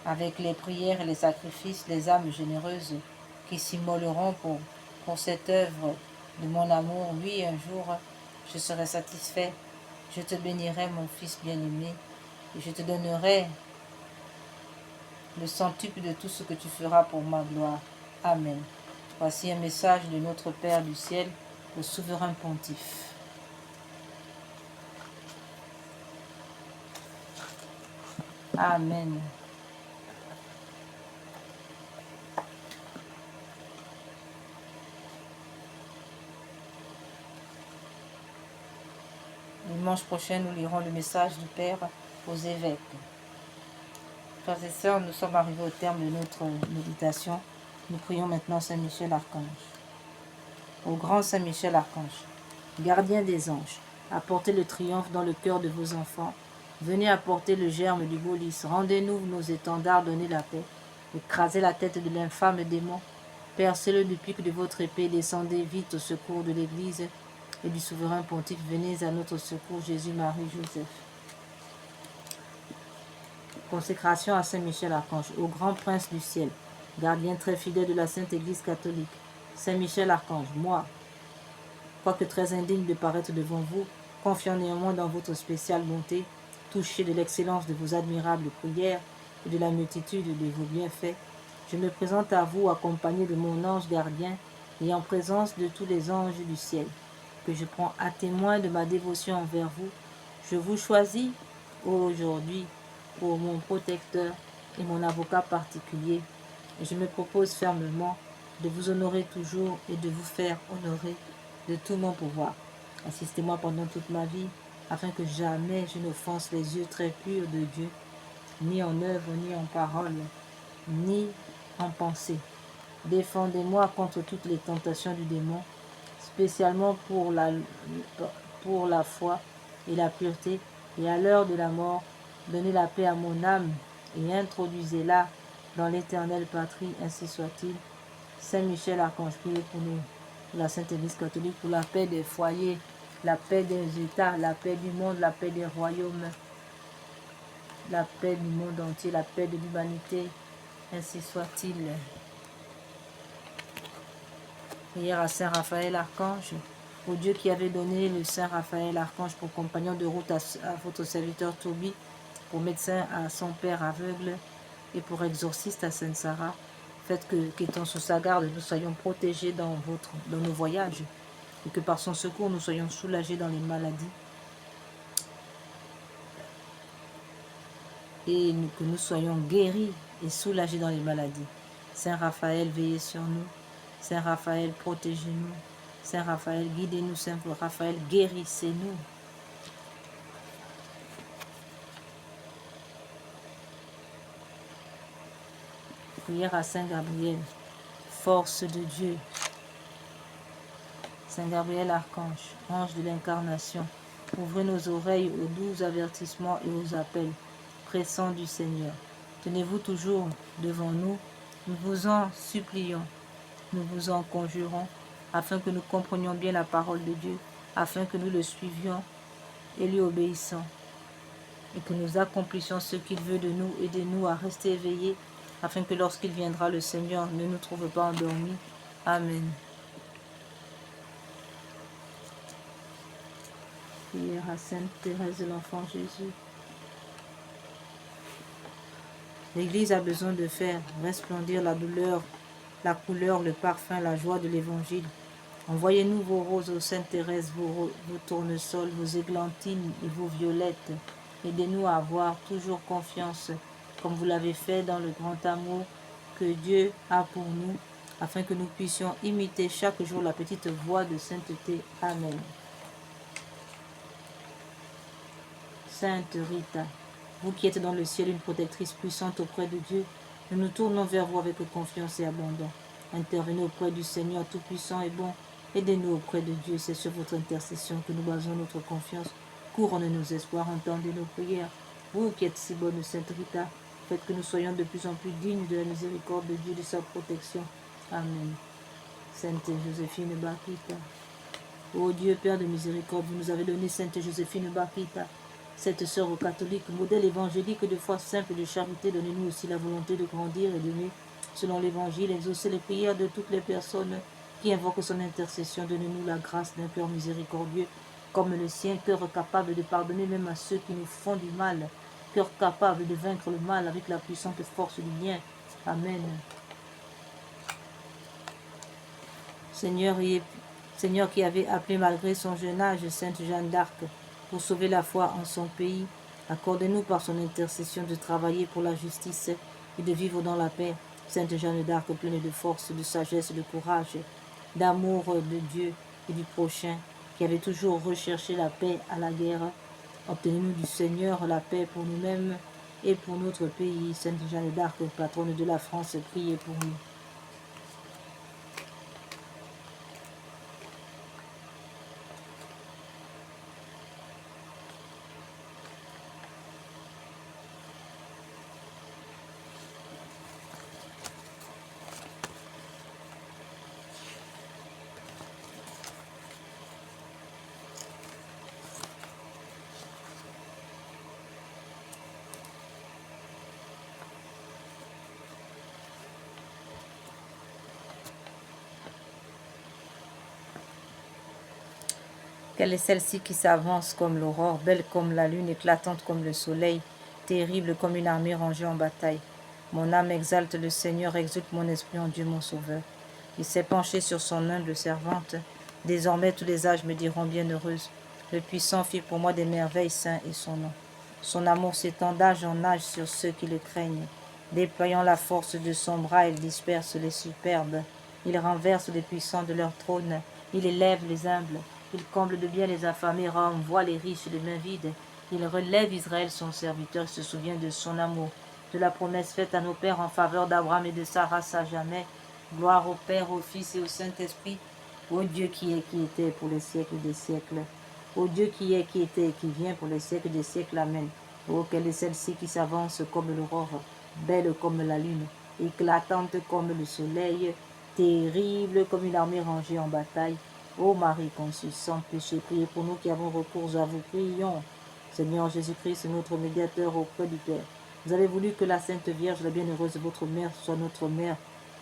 avec les prières et les sacrifices, les âmes généreuses qui s'immoleront pour cette œuvre de mon amour. Oui, un jour, je serai satisfait. Je te bénirai, mon fils bien-aimé, et je te donnerai le centuple de tout ce que tu feras pour ma gloire. Amen. Voici un message de notre Père du ciel, le souverain pontife. Amen. Dimanche prochain, nous lirons le message du Père aux évêques. Frères et sœurs, nous sommes arrivés au terme de notre méditation. Nous prions maintenant Saint Michel Archange. Au grand Saint Michel Archange, gardien des anges, apportez le triomphe dans le cœur de vos enfants. Venez apporter le germe du beau lys. Rendez-nous nos étendards, donnez la paix. Écrasez la tête de l'infâme démon. Percez-le du pic de votre épée. Descendez vite au secours de l'Église et du souverain pontife. Venez à notre secours, Jésus, Marie, Joseph. Consécration à Saint Michel Archange, au grand prince du ciel, gardien très fidèle de la Sainte Église catholique. Saint Michel Archange, moi, quoique très indigne de paraître devant vous, confiant néanmoins dans votre spéciale bonté, touché de l'excellence de vos admirables prières et de la multitude de vos bienfaits, je me présente à vous accompagné de mon ange gardien et en présence de tous les anges du ciel, que je prends à témoin de ma dévotion envers vous. Je vous choisis aujourd'hui pour mon protecteur et mon avocat particulier, et je me propose fermement de vous honorer toujours et de vous faire honorer de tout mon pouvoir. Assistez-moi pendant toute ma vie, afin que jamais je n'offense les yeux très purs de Dieu, ni en œuvre, ni en parole, ni en pensée. Défendez-moi contre toutes les tentations du démon, spécialement pour la foi et la pureté, et à l'heure de la mort, donnez la paix à mon âme et introduisez-la dans l'éternelle patrie, ainsi soit-il. Saint Michel Archange, priez pour nous, pour la Sainte Église catholique, pour la paix des foyers, la paix des États, la paix du monde, la paix des royaumes, la paix du monde entier, la paix de l'humanité, ainsi soit-il. Prière à Saint Raphaël Archange, au Dieu qui avait donné le Saint Raphaël Archange pour compagnon de route à votre serviteur Tobie, pour médecin à son père aveugle et pour exorciste à Sainte Sarah. Faites qu'étant sous sa garde, nous soyons protégés dans nos voyages et que par son secours, nous soyons soulagés dans les maladies et que nous soyons guéris et soulagés dans les maladies. Saint Raphaël, veillez sur nous. Saint Raphaël, protégez-nous. Saint Raphaël, guidez-nous. Saint Raphaël, guérissez-nous. Prière à Saint Gabriel, force de Dieu. Saint Gabriel Archange, ange de l'incarnation, ouvrez nos oreilles aux doux avertissements et aux appels pressants du Seigneur. Tenez-vous toujours devant nous, nous vous en supplions, nous vous en conjurons, afin que nous comprenions bien la parole de Dieu, afin que nous le suivions et lui obéissons, et que nous accomplissions ce qu'il veut de nous. Aidez-nous à rester éveillés, afin que lorsqu'il viendra, le Seigneur ne nous trouve pas endormis. Amen. Prière à Sainte Thérèse de l'Enfant Jésus. L'Église a besoin de faire resplendir la douleur, la couleur, le parfum, la joie de l'Évangile. Envoyez-nous vos roses, ô Sainte Thérèse, vos tournesols, vos églantines et vos violettes. Aidez-nous à avoir toujours confiance, comme vous l'avez fait dans le grand amour que Dieu a pour nous, afin que nous puissions imiter chaque jour la petite voix de sainteté. Amen. Sainte Rita, vous qui êtes dans le ciel une protectrice puissante auprès de Dieu, nous nous tournons vers vous avec confiance et abandon. Intervenez auprès du Seigneur Tout-Puissant et bon. Aidez-nous auprès de Dieu. C'est sur votre intercession que nous basons notre confiance. Couronnez nos espoirs, entendez nos prières. Vous qui êtes si bonne, Sainte Rita, faites que nous soyons de plus en plus dignes de la miséricorde de Dieu, de sa protection. Amen. Sainte Joséphine Bakita. Ô Dieu, Père de miséricorde, vous nous avez donné Sainte Joséphine Bakita, cette sœur catholique, modèle évangélique de foi simple et de charité. Donnez-nous aussi la volonté de grandir et d'aimer selon l'évangile, exaucer les prières de toutes les personnes qui invoque son intercession, donne-nous la grâce d'un cœur miséricordieux, comme le sien, cœur capable de pardonner même à ceux qui nous font du mal, cœur capable de vaincre le mal avec la puissante force du bien. Amen. Seigneur qui avait appelé malgré son jeune âge Sainte Jeanne d'Arc pour sauver la foi en son pays, accorde-nous par son intercession de travailler pour la justice et de vivre dans la paix. Sainte Jeanne d'Arc, pleine de force, de sagesse, de courage, d'amour de Dieu et du prochain, qui avait toujours recherché la paix à la guerre, obtenez-nous du Seigneur la paix pour nous-mêmes et pour notre pays. Sainte Jeanne d'Arc, patronne de la France, priez pour nous. Quelle est celle-ci qui s'avance comme l'aurore, belle comme la lune, éclatante comme le soleil, terrible comme une armée rangée en bataille. Mon âme exalte le Seigneur, exulte mon esprit en Dieu mon Sauveur. Il s'est penché sur son humble servante. Désormais tous les âges me diront bienheureuse. Le puissant fit pour moi des merveilles, saint est son nom. Son amour s'étend d'âge en âge sur ceux qui le craignent. Déployant la force de son bras, il disperse les superbes. Il renverse les puissants de leur trône. Il élève les humbles. Il comble de bien les affamés, renvoie les riches de mains vides. Il relève Israël, son serviteur, se souvient de son amour, de la promesse faite à nos pères en faveur d'Abraham et de sa race à jamais. Gloire au Père, au Fils et au Saint-Esprit, ô Dieu qui est, qui était, pour les siècles des siècles. Ô Dieu qui est, qui était et qui vient pour les siècles des siècles. Amen. Ô quelle est celle-ci qui s'avance comme l'aurore, belle comme la lune, éclatante comme le soleil, terrible comme une armée rangée en bataille. Ô Marie conçue sans péché, priez pour nous qui avons recours à vous. Prions. Seigneur Jésus-Christ, notre médiateur auprès du Père. Vous avez voulu que la Sainte Vierge, la bienheureuse votre mère, soit notre mère,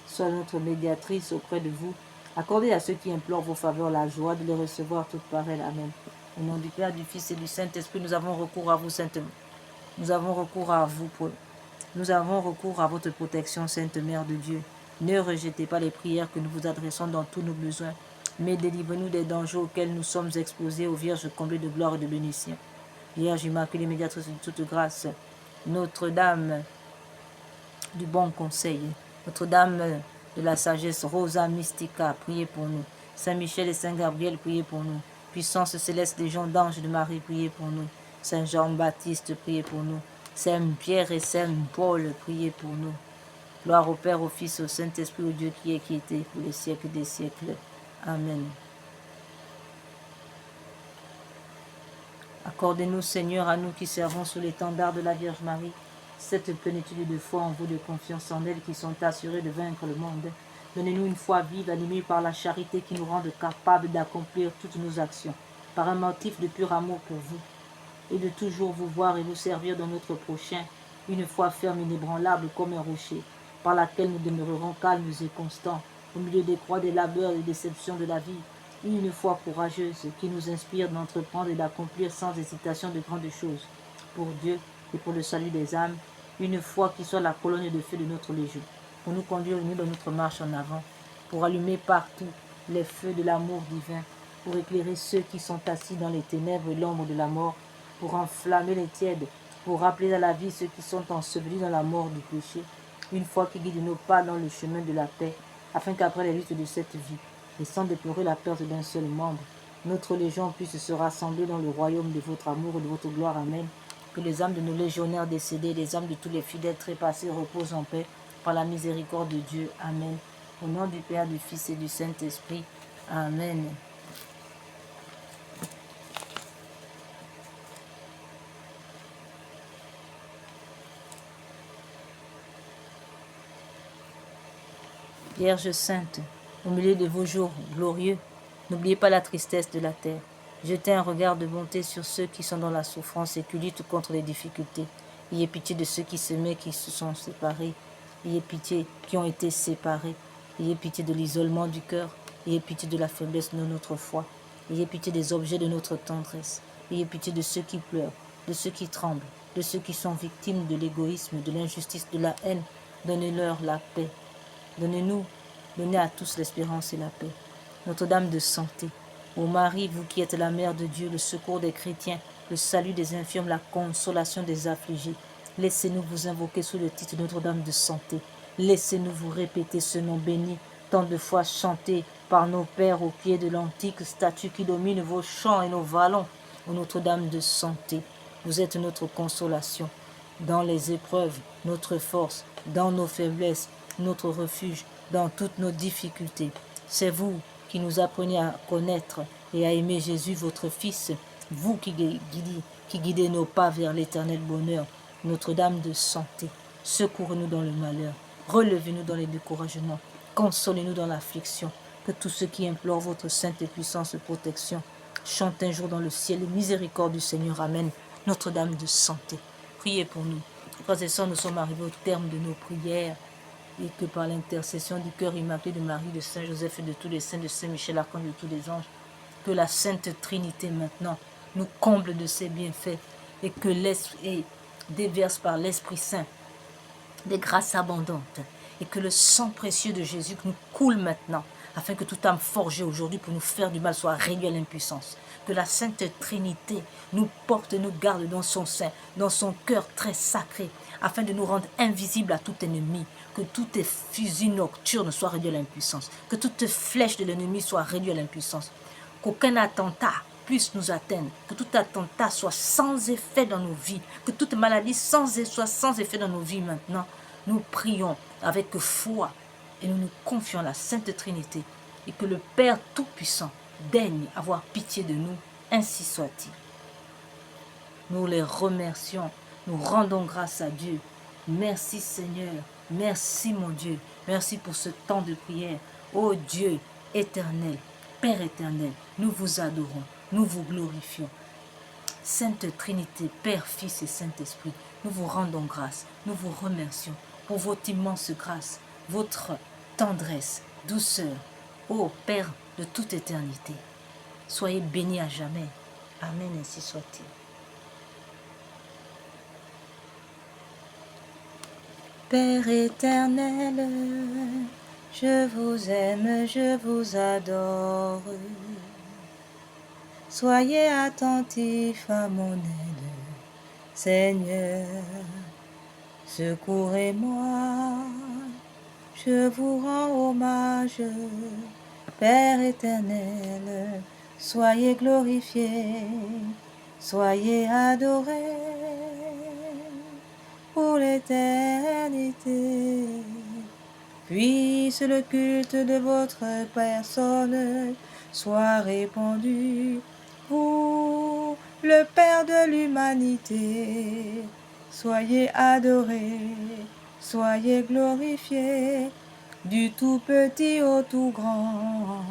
soit notre médiatrice auprès de vous. Accordez à ceux qui implorent vos faveurs la joie de les recevoir toutes par elle. Amen. Au nom du Père, du Fils et du Saint-Esprit, nous avons recours à vous, Sainte. Nous avons recours à vous. Nous avons recours à votre protection, Sainte Mère de Dieu. Ne rejetez pas les prières que nous vous adressons dans tous nos besoins, mais délivrez-nous des dangers auxquels nous sommes exposés, aux Vierges comblées de gloire et de bénédiction. Vierge Immaculée, médiatrice de toute grâce, Notre-Dame du bon conseil, Notre-Dame de la sagesse, Rosa Mystica, priez pour nous. Saint Michel et Saint Gabriel, priez pour nous. Puissance céleste des gens d'anges de Marie, priez pour nous. Saint Jean-Baptiste, priez pour nous. Saint Pierre et Saint Paul, priez pour nous. Gloire au Père, au Fils, au Saint-Esprit, au Dieu qui est, qui était, pour les siècles des siècles. Amen. Accordez-nous, Seigneur, à nous qui servons sous l'étendard de la Vierge Marie, cette plénitude de foi en vous, de confiance en elle, qui sont assurés de vaincre le monde. Donnez-nous une foi vive, animée par la charité, qui nous rende capables d'accomplir toutes nos actions, par un motif de pur amour pour vous, et de toujours vous voir et vous servir dans notre prochain, une foi ferme, inébranlable comme un rocher, par laquelle nous demeurerons calmes et constants, au milieu des croix, des labeurs et des déceptions de la vie, une foi courageuse qui nous inspire d'entreprendre et d'accomplir sans hésitation de grandes choses, pour Dieu et pour le salut des âmes, une foi qui soit la colonne de feu de notre légion, pour nous conduire unis dans notre marche en avant, pour allumer partout les feux de l'amour divin, pour éclairer ceux qui sont assis dans les ténèbres et l'ombre de la mort, pour enflammer les tièdes, pour rappeler à la vie ceux qui sont ensevelis dans la mort du péché, une foi qui guide nos pas dans le chemin de la paix, afin qu'après les luttes de cette vie, et sans déplorer la perte d'un seul membre, notre légion puisse se rassembler dans le royaume de votre amour et de votre gloire. Amen. Que les âmes de nos légionnaires décédés, les âmes de tous les fidèles trépassés reposent en paix par la miséricorde de Dieu. Amen. Au nom du Père, du Fils et du Saint-Esprit. Amen. Vierge Sainte, au milieu de vos jours glorieux, n'oubliez pas la tristesse de la terre. Jetez un regard de bonté sur ceux qui sont dans la souffrance et qui luttent contre les difficultés. Ayez pitié de ceux qui s'aimaient, qui se sont séparés. Ayez pitié qui ont été séparés. Ayez pitié de l'isolement du cœur. Ayez pitié de la faiblesse de notre foi. Ayez pitié des objets de notre tendresse. Ayez pitié de ceux qui pleurent, de ceux qui tremblent, de ceux qui sont victimes de l'égoïsme, de l'injustice, de la haine. Donnez-leur la paix. Donnez à tous l'espérance et la paix. Notre-Dame de santé, ô Marie, vous qui êtes la mère de Dieu, le secours des chrétiens, le salut des infirmes, la consolation des affligés, laissez-nous vous invoquer sous le titre Notre-Dame de santé. Laissez-nous vous répéter ce nom béni, tant de fois chanté par nos pères au pied de l'antique statue qui domine vos champs et nos vallons. Ô Notre-Dame de santé, vous êtes notre consolation. Dans les épreuves, notre force, dans nos faiblesses, notre refuge, dans toutes nos difficultés. C'est vous qui nous apprenez à connaître et à aimer Jésus, votre Fils, vous qui guidez nos pas vers l'éternel bonheur. Notre-Dame de santé, secourez-nous dans le malheur, relevez-nous dans les découragements, consolez-nous dans l'affliction, que tous ceux qui implorent votre sainte et puissante protection chantent un jour dans le ciel les miséricordes du Seigneur. Amen. Notre-Dame de santé, priez pour nous. Frères et sœurs, nous sommes arrivés au terme de nos prières et que par l'intercession du cœur immaculé de Marie, de Saint Joseph et de tous les saints, de Saint Michel, archange de tous les anges, que la Sainte Trinité maintenant nous comble de ses bienfaits et que l'Esprit déverse par l'Esprit Saint des grâces abondantes et que le sang précieux de Jésus nous coule maintenant afin que toute âme forgée aujourd'hui pour nous faire du mal soit réduite à l'impuissance. Que la Sainte Trinité nous porte et nous garde dans son sein, dans son cœur très sacré, afin de nous rendre invisibles à tout ennemi. Que tout fusil nocturne soit réduit à l'impuissance. Que toute flèche de l'ennemi soit réduite à l'impuissance. Qu'aucun attentat puisse nous atteindre. Que tout attentat soit sans effet dans nos vies. Que toute maladie soit sans effet dans nos vies maintenant. Nous prions avec foi et nous nous confions à la Sainte Trinité. Et que le Père Tout-Puissant daigne avoir pitié de nous. Ainsi soit-il. Nous les remercions. Nous rendons grâce à Dieu. Merci Seigneur. Merci mon Dieu. Merci pour ce temps de prière. Ô Dieu éternel, Père éternel, nous vous adorons. Nous vous glorifions. Sainte Trinité, Père, Fils et Saint-Esprit, nous vous rendons grâce. Nous vous remercions pour votre immense grâce, votre tendresse, douceur. Ô Père de toute éternité, soyez bénis à jamais. Amen, ainsi soit-il. Père éternel, je vous aime, je vous adore. Soyez attentifs à mon aide, Seigneur, secourez-moi. Je vous rends hommage, Père éternel, soyez glorifiés, soyez adorés pour l'éternité. Puisse le culte de votre personne soit répandu, vous, le Père de l'humanité. Soyez adorés, soyez glorifiés, du tout petit au tout grand.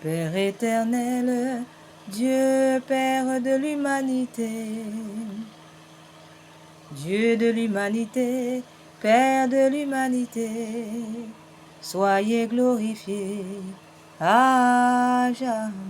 Père éternel, Dieu Père de l'humanité, Dieu de l'humanité, Père de l'humanité, soyez glorifiés à jamais.